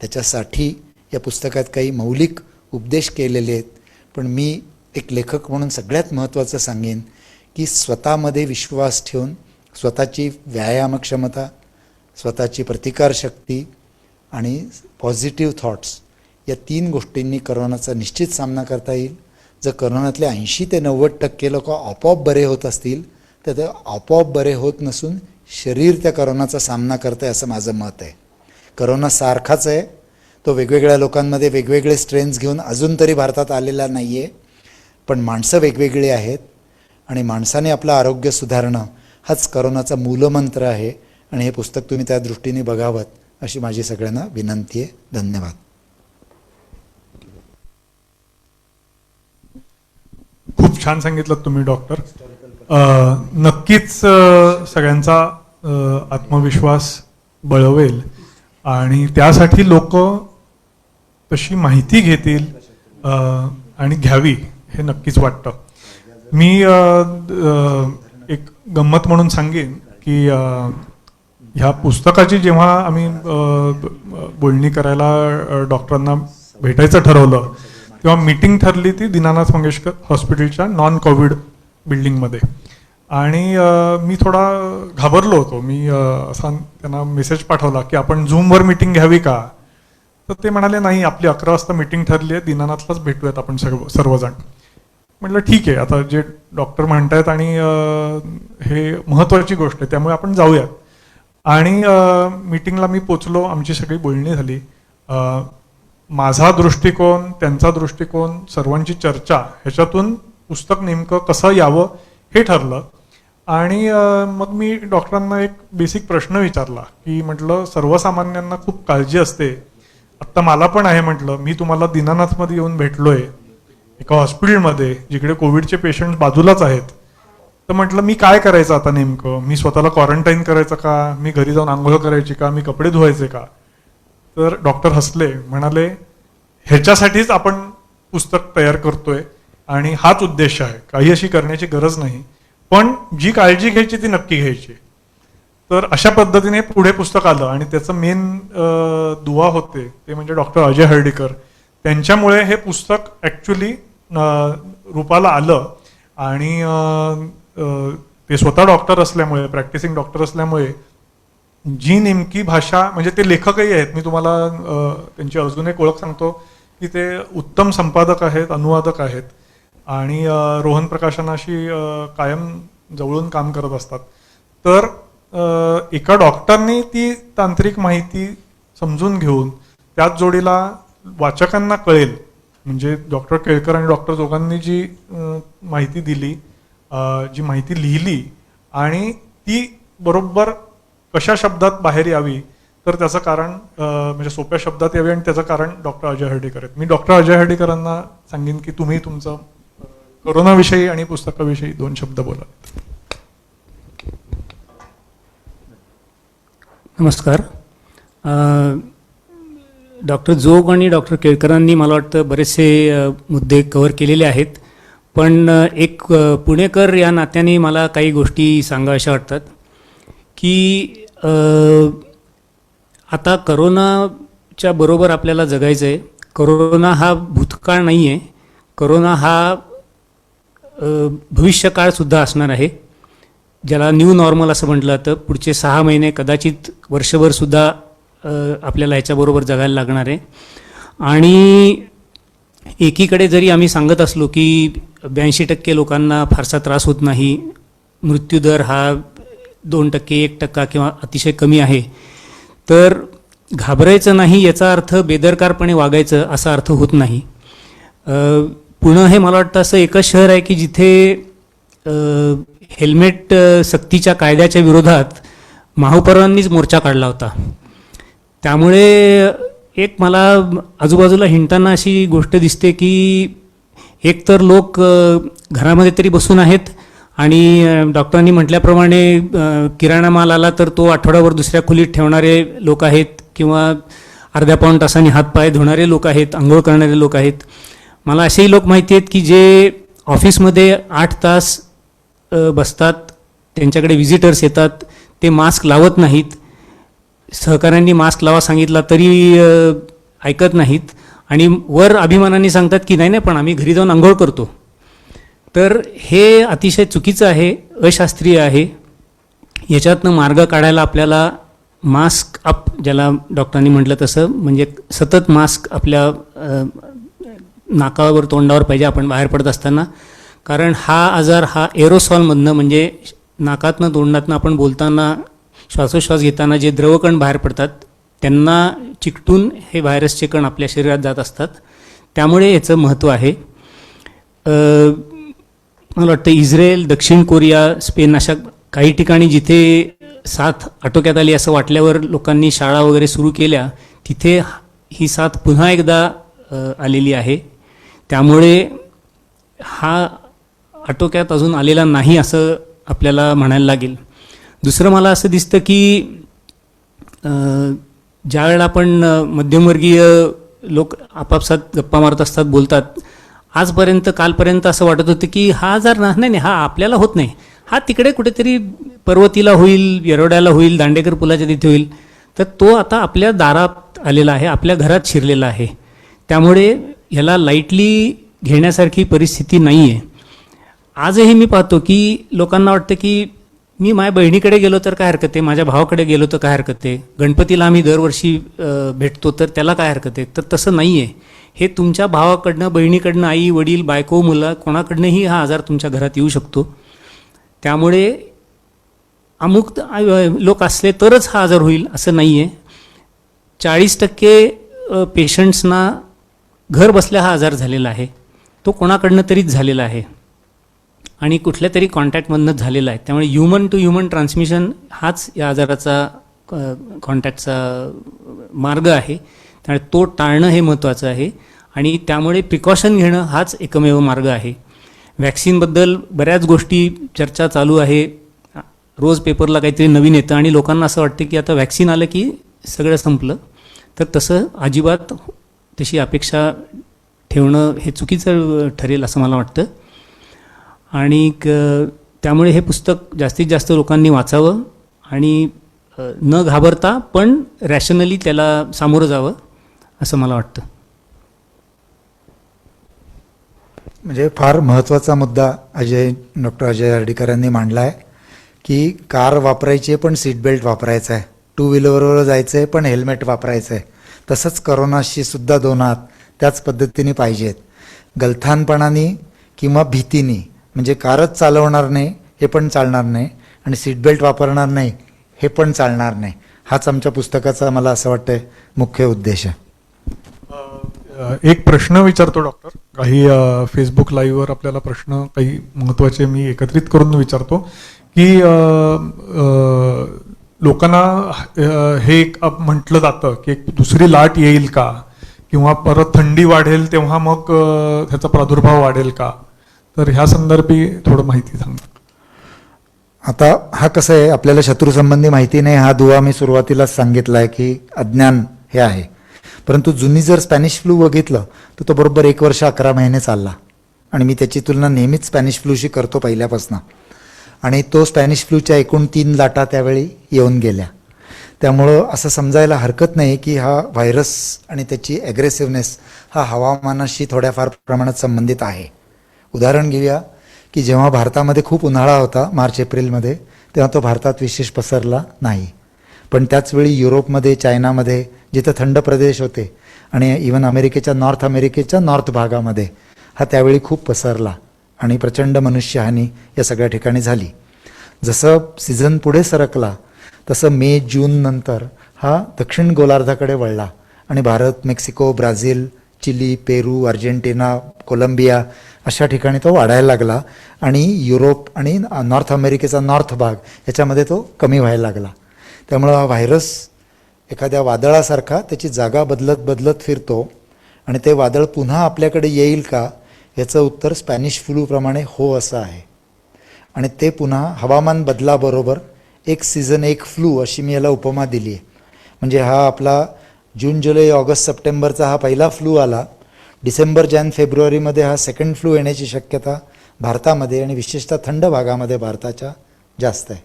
त्याच्यासाठी या पुस्तकात काही मौलिक उपदेश केलेले आहेत. पण मी एक लेखक म्हणून सगळ्यात महत्त्वाचं सांगेन की स्वतःमध्ये विश्वास ठेवून स्वतःची व्यायामक्षमता, स्वतःची प्रतिकारशक्ती आणि पॉझिटिव्ह थॉट्स या 3 गोष्टींनी करोनाचा निश्चित सामना करता येईल. जर करोनातले 80 ते 90% लोक आपोआप बरे होत असतील तर ते आपोआप बरे होत नसून शरीर त्या करोनाचा सामना करतं आहे असं माझं मत आहे. करोना सारखाच आहे, तो वेगवेगळ्या लोकांमध्ये वेगवेगळे स्ट्रेन्स घेऊन अजून तरी भारतात आलेला नाही आहे. पण माणसं वेगवेगळी आहेत आणि माणसाने आपलं आरोग्य सुधारणं हाच करोनाचा मूलमंत्र आहे. आणि हे पुस्तक तुम्ही त्या दृष्टीने बघावं अशी माझी सगळ्यांना विनंती आहे. धन्यवाद. खूप छान सांगितलं तुम्ही डॉक्टर. नक्कीच सगळ्यांचा आत्मविश्वास बळवेल आणि त्यासाठी लोक तशी माहिती घेतील आणि घ्यावी हे नक्कीच वाटतं. मी एक गंमत म्हणून सांगेन की ह्या पुस्तकाची जेव्हा आम्ही बोलणी करायला डॉक्टरांना भेटायचं ठरवलं तेव्हा मीटिंग ठरली ती दीनानाथ मंगेशकर हॉस्पिटलच्या नॉन कोविड बिल्डिंगमध्ये. आणि मी थोडा घाबरलो होतो. मी असा त्यांना मेसेज पाठवला की आपण झूमवर मीटिंग घ्यावी का. तर ते म्हणाले नाही, आपली 11 वाजता मीटिंग ठरली आहे, दीनानाथलाच भेटूयात आपण सर्वजण. म्हटलं ठीक आहे, आता जे डॉक्टर म्हणतायत आणि हे महत्त्वाची गोष्ट आहे त्यामुळे आपण जाऊयात. आणि मीटिंगला मी पोचलो, आमची सगळी बोलणी झाली. माझा दृष्टिकोन, त्यांचा दृष्टिकोन, सर्वांची चर्चा, ह्याच्यातून पुस्तक नेमकं कसं यावं हे ठरलं. आणि मग मी डॉक्टरांना एक बेसिक प्रश्न विचारला की म्हटलं सर्वसामान्यांना खूप काळजी असते, आत्ता मला पण आहे. म्हटलं मी तुम्हाला दीनानाथमध्ये येऊन भेटलोय, एका हॉस्पिटलमध्ये जिकडे कोविडचे पेशंट बाजूलाच आहेत. तर म्हटलं मी काय करायचं आता नेमकं, मी स्वतःला क्वारंटाईन करायचं का, मी घरी जाऊन आंघोळ करायची का, मी कपडे धुवायचे का. तर डॉक्टर हसले, म्हणाले ह्याच्यासाठीच आपण पुस्तक तयार करतोय आणि हाच उद्देश आहे, काही अशी करण्याची गरज नाही, पण जी काळजी घ्यायची ती नक्की घ्यायची. तर अशा पद्धतीने पुढे पुस्तक आलं आणि त्याचं मेन दुवा होते ते म्हणजे डॉक्टर अजय हर्डीकर. त्यांच्यामुळे हे पुस्तक ॲक्च्युली रूपाला आलं. आणि ते स्वतः डॉक्टर असल्यामुळे, प्रॅक्टिसिंग डॉक्टर असल्यामुळे जी नेमकी भाषा, म्हणजे ते लेखकही आहेत, मी तुम्हाला त्यांची अजून एक ओळख सांगतो की ते उत्तम संपादक आहेत, अनुवादक आहेत आणि रोहन प्रकाशनाशी कायम जवळून काम करत असतात. तर एका डॉक्टरनी ती तांत्रिक माहिती समजून घेऊन त्याच जोडीला वाचकांना कळेल, म्हणजे डॉक्टर केळकर आणि डॉक्टर जोगांनी जी माहिती दिली, जी माहिती लिहिली आणि ती बरोबर कशा शब्दात बाहेर यावी, तर त्याचं कारण म्हणजे सोप्या शब्दात यावी आणि त्याचं कारण डॉक्टर अजय हर्डीकर आहेत. मी डॉक्टर अजय हर्डीकरांना सांगेन की तुम्ही तुमचं कोरोनाविषयी आणि पुस्तकाविषयी 2 शब्द बोला. नमस्कार. डॉक्टर जोग आणि डॉक्टर केळकरांनी मला वाटतं बरेचसे मुद्दे कव्हर केलेले आहेत, पण एक पुणेकर या नात्याने मला काही गोष्टी सांगाव्याशा वाटतात की आता करोनाच्या बरोबर आपल्याला जगायचं आहे. करोना हा भूतकाळ नाही आहे, करोना हा भविष्यकाळसुद्धा असणार आहे, ज्याला न्यू नॉर्मल असं म्हटलं जातं. पुढचे 6 महिने, कदाचित वर्षभरसुद्धा आपल्याला ह्याच्याबरोबर जगायला लागणार आहे. आणि एकीकडे जरी आम्ही सांगत असलो की 82% लोकांना फारसा त्रास होत नाही, मृत्यूदर हा 2%, 1% किंवा अतिशय कमी आहे, तर घाबरायचं नाही याचा अर्थ बेदरकारपणे वागायचं असा अर्थ होत नाही. पुणे हे मला वाटतं असं एकच शहर आहे की जिथे हेल्मेट सक्तीच्या कायद्याच्या विरोधात महापौरांनीच मोर्चा काढला होता. त्यामुळे एक मला आजूबाजूला हिंडताना अशी गोष्ट दिसते की एकतर लोक घरामध्ये तरी बसून आहेत आणि डॉक्टरांनी म्हटल्याप्रमाणे किराणा माल आला तर तो आठवड्यावर दुसऱ्या खोलीत ठेवणारे लोक आहेत किंवा अर्ध्या पाऊण तासांनी हातपाय धुणारे लोक आहेत, आंघोळ करणारे लोक आहेत. मला असेही लोक माहिती आहेत की जे ऑफिसमध्ये 8 तास बसतात, त्यांच्याकडे व्हिजिटर्स येतात, ते मास्क लावत नाहीत. सहकाऱ्यांनी मास्क लावा सांगितला तरी ऐकत नाहीत आणि वर अभिमानाने सांगतात की नाही नाही पण आम्ही घरी जाऊन आंघोळ करतो. तर हे अतिशय चुकीचं आहे, अशास्त्रीय आहे. याच्यातनं मार्ग काढायला आपल्याला मास्क अप, ज्याला डॉक्टरांनी म्हटलं तसं, म्हणजे सतत मास्क आपल्या नाकावर तोंडावर पाहिजे आपण बाहेर पडत असताना. कारण हा आजार हा एरोसॉलमधनं, म्हणजे नाकातनं तोंडातनं आपण बोलताना श्वासोश्वास घेताना जे द्रवकण बाहेर पडतात त्यांना चिकटून हे व्हायरसचे कण आपल्या शरीरात जात असतात. त्यामुळे याचं महत्त्व आहे. मला वाटतं इस्रायल, दक्षिण कोरिया, स्पेन अशा काही ठिकाणी जिथे साथ आटोक्यात आली असं वाटल्यावर लोकांनी शाळा वगैरे सुरू केल्या, तिथे ही साथ पुन्हा एकदा आलेली आहे. त्यामुळे हा आटोक्यात अजून आलेला नाही असं आपल्याला म्हणायला लागेल. दुसरं मला असं दिसतं की ज्या वेळेला आपण मध्यमवर्गीय लोक आपापसात गप्पा मारत असतात, बोलतात, आजपर्यंत कालपर्यंत असं वाटत होतं की हा आजार नाही हा आपल्याला होत नाही, हा तिकडे कुठेतरी पर्वतीला होईल, येरवड्याला होईल, दांडेकर पुलाच्या तिथे होईल. तर तो आता आपल्या दारात आलेला आहे, आपल्या घरात शिरलेला आहे. त्यामुळे ह्याला लाईटली घेण्यासारखी परिस्थिती नाही आहे. आजही मी पाहतो की लोकांना वाटतं की मी माझ्या बहिणीकडे गेलो तर काय हरकत आहे, माझ्या भावाकडे गेलो तर काय हरकत आहे, गणपतीला आम्ही दरवर्षी भेटतो तर त्याला काय हरकत आहे. तर तसं नाही आहे. हे तुमच्या भावाकडनं, बहिणीकडनं, आई वडील, बायको, मुलं, कोणाकडनंही हा आजार तुमच्या घरात येऊ शकतो. त्यामुळे अमुक लोक असले तरच हा आजार होईल असं नाही आहे. 40% पेशंट्सना घर बसल्या हा आजार झालेला आहे. तो कोणाकडनं तरीच झालेला आहे आणि कुठल्या तरी कॉन्टॅक्टमधनंच झालेला आहे. त्यामुळे ह्युमन टू ह्युमन ट्रान्समिशन हाच या आजाराचा कॉन्टॅक्टचा मार्ग आहे. त्यामुळे तो टाळणं हे महत्त्वाचं आहे आणि त्यामुळे प्रिकॉशन घेणं हाच एकमेव मार्ग आहे. वॅक्सिनबद्दल बऱ्याच गोष्टी चर्चा चालू आहे. रोज पेपरला काहीतरी नवीन येतं आणि लोकांना असं वाटतं की आता वॅक्सिन आलं की सगळं संपलं. तर तसं अजिबात तशी अपेक्षा ठेवणं हे चुकीचं ठरेल असं मला वाटतं. आणि त्यामुळे हे पुस्तक जास्तीत जास्त लोकांनी वाचावं आणि न घाबरता पण रॅशनली त्याला सामोरं जावं असं मला वाटतं. म्हणजे फार महत्त्वाचा मुद्दा डॉक्टर अजय हर्डीकर यांनी मांडला आहे की कार वापरायची आहे पण सीट बेल्ट वापरायचा आहे, टू व्हीलरवर जायचं आहे पण हेल्मेट वापरायचं आहे. तसंच करोनाशी सुद्धा 2 हात त्याच पद्धतीने पाहिजेत. गलथानपणाने किंवा भीतीने म्हणजे कारच चालवणार नाही हे पण चालणार नाही आणि सीट बेल्ट वापरणार नाही हे पण चालणार नाही. हाच आमच्या पुस्तकाचा मला असं वाटतं मुख्य उद्देश आहे. एक प्रश्न विचारतो डॉक्टर. काही फेसबुक लाईव्हवर आपल्याला प्रश्न काही महत्त्वाचे मी एकत्रित करून विचारतो की लोकांना हे एक म्हटलं जातं की एक दुसरी लाट येईल का किंवा परत थंडी वाढेल तेव्हा मग त्याचा प्रादुर्भाव वाढेल का. तर ह्या संदर्भी थोडं माहिती सांगा. आता हा कसं आहे, आपल्याला शत्रूसंबंधी माहिती नाही हा दुवा मी सुरुवातीलाच सांगितला आहे की अज्ञान हे आहे. परंतु जुनी जर स्पॅनिश फ्लू बघितलं तर तो बरोबर 1 वर्ष 11 महिने चालला आणि मी त्याची तुलना नेहमीच स्पॅनिश फ्लूशी करतो पहिल्यापासून. आणि तो स्पॅनिश फ्लूच्या एकूण 3 लाटा त्यावेळी येऊन गेल्या. त्यामुळं असं समजायला हरकत नाही की हा व्हायरस आणि त्याची ॲग्रेसिव्हनेस हा हवामानाशी थोड्याफार प्रमाणात संबंधित आहे. उदाहरण घेऊया की जेव्हा भारतामध्ये खूप उन्हाळा होता मार्च एप्रिलमध्ये तेव्हा तो भारतात विशेष पसरला नाही. पण त्याचवेळी युरोपमध्ये चायनामध्ये जिथं थंड प्रदेश होते आणि इवन नॉर्थ अमेरिकेच्या नॉर्थ भागामध्ये हा त्यावेळी खूप पसरला आणि प्रचंड मनुष्यहानी या सगळ्या ठिकाणी झाली. जसं सीझन पुढे सरकला तसं मे जून नंतर हा दक्षिण गोलार्धाकडे वळला आणि भारत, मेक्सिको, ब्राझील, चिली, पेरू, अर्जेंटिना, कोलंबिया अशा ठिकाणी तो वाढायला लागला आणि युरोप आणि नॉर्थ अमेरिकेचा नॉर्थ भाग याच्यामध्ये तो कमी व्हायला लागला. त्यामुळं हा व्हायरस एखाद्या वादळासारखा त्याची जागा बदलत बदलत फिरतो आणि ते वादळ पुन्हा आपल्याकडे येईल का याचं उत्तर स्पॅनिश फ्लूप्रमाणे हो असं आहे. आणि ते पुन्हा हवामान बदलाबरोबर एक सीझन एक फ्लू अशी मी याला उपमा दिली आहे. म्हणजे हा आपला जून जुलै ऑगस्ट सप्टेंबरचा हा पहिला फ्लू आला. डिसेंबर जान फेब्रुवारीमध्ये हा सेकंड फ्लू येण्याची शक्यता भारतामध्ये आणि विशेषतः थंड भागामध्ये भारताच्या जास्त आहे.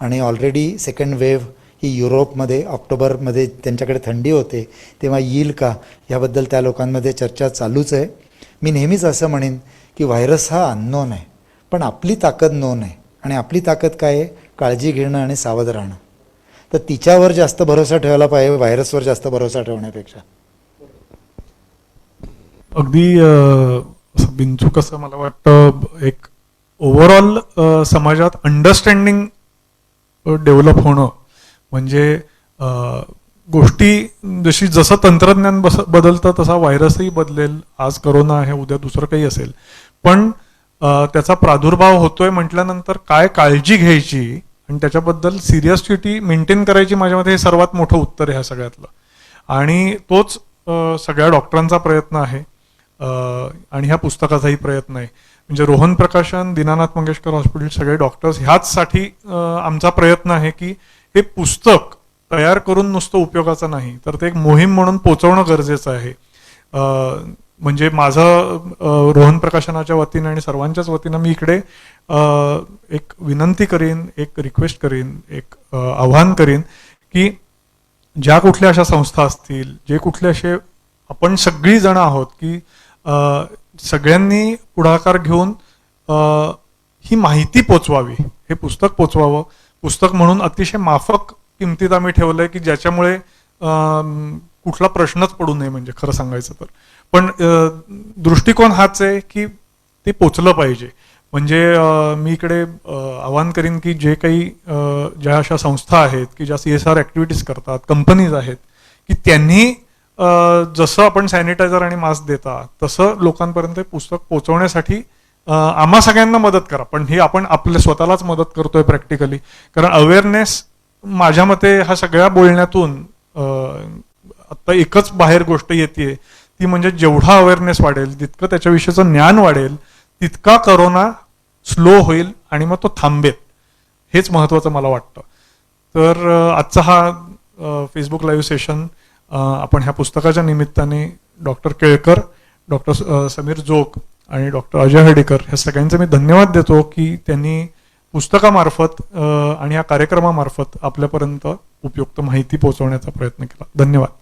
आणि ऑलरेडी सेकंड वेव्ह ही युरोपमध्ये ऑक्टोबरमध्ये त्यांच्याकडे थंडी होते तेव्हा येईल का याबद्दल त्या लोकांमध्ये चर्चा चालूच आहे. मी नेहमीच असं म्हणेन की व्हायरस हा अननोन आहे पण आपली ताकद नोन आहे. आणि आपली ताकद काय आहे? काळजी घेणं आणि सावध राहणं. तर तिच्यावर जास्त भरोसा ठेवायला पाहिजे व्हायरसवर जास्त भरोसा ठेवण्यापेक्षा. अगदी बिनचूक असं मला वाटतं एक ओव्हरऑल समाजात अंडरस्टँडिंग डेव्हलप होणं म्हणजे गोष्टी जसं तंत्रज्ञान बदलतं तसा व्हायरसही बदलेल. आज करोना आहे, उद्या दुसरं काही असेल. पण त्याचा प्रादुर्भाव होतोय म्हटल्यानंतर काय काळजी घ्यायची आणि त्याच्याबद्दल सिरियससिटी मेंटेन करायची माझ्या मते हे सर्वात मोठं उत्तर आहे ह्या सगळ्यातलं. आणि तोच सगळ्या डॉक्टरांचा प्रयत्न आहे आणि ह्या पुस्तकाचाही प्रयत्न आहे. म्हणजे रोहन प्रकाशन, दीनानाथ मंगेशकर हॉस्पिटल सगळे डॉक्टर्स ह्याचसाठी आमचा प्रयत्न आहे की हे पुस्तक तयार करून नुसतं उपयोगाचं नाही तर ते एक मोहीम म्हणून पोचवणं गरजेचं आहे. म्हणजे माझं रोहन प्रकाशनाच्या वतीनं आणि सर्वांच्याच वतीनं मी इकडे एक विनंती करीन, एक रिक्वेस्ट करीन, एक आव्हान करीन की ज्या कुठल्या अशा संस्था असतील, जे कुठले असे आपण सगळी जण आहोत की सगळ्यांनी पुढाकार घेऊन ही माहिती पोचवावी, हे पुस्तक पोचवावं. पुस्तक म्हणून अतिशय माफक किमतीत आम्ही ठेवलंय की ज्याच्यामुळे कुठला प्रश्नच पडू नये म्हणजे खरं सांगायचं तर. पण दृष्टिकोन हाच आहे की ते पोचलं पाहिजे. म्हणजे मी इकडे आवाहन करीन की जे काही ज्या अशा संस्था आहेत की ज्या CSR ॲक्टिव्हिटीज करतात, कंपनीज आहेत, की त्यांनी जसं आपण सॅनिटायझर आणि मास्क देता तसं लोकांपर्यंत हे पुस्तक पोहोचवण्यासाठी आम्हा सगळ्यांना मदत करा. पण ही आपण आपल्या स्वतःलाच मदत करतोय प्रॅक्टिकली. कारण अवेअरनेस माझ्या मते हा सगळ्या बोलण्यातून आता एकच बाहेर गोष्ट येते, ती म्हणजे जेवढा अवेअरनेस वाढेल तितकं त्याच्याविषयीचं ज्ञान वाढेल तितका करोना स्लो होईल आणि मग तो थांबेल. हेच महत्त्वाचं मला वाटतं. तर आजचा हा फेसबुक लाईव्ह सेशन आपण ह्या पुस्तकाच्या निमित्ताने डॉक्टर केळकर, डॉक्टर समीर जोग आणि डॉक्टर अजय हर्डीकर ह्या सगळ्यांचे मी धन्यवाद देतो की त्यांनी पुस्तकामार्फत आणि या कार्यक्रमामार्फत आपल्यापर्यंत उपयुक्त माहिती पोहोचवण्याचा प्रयत्न केला. धन्यवाद.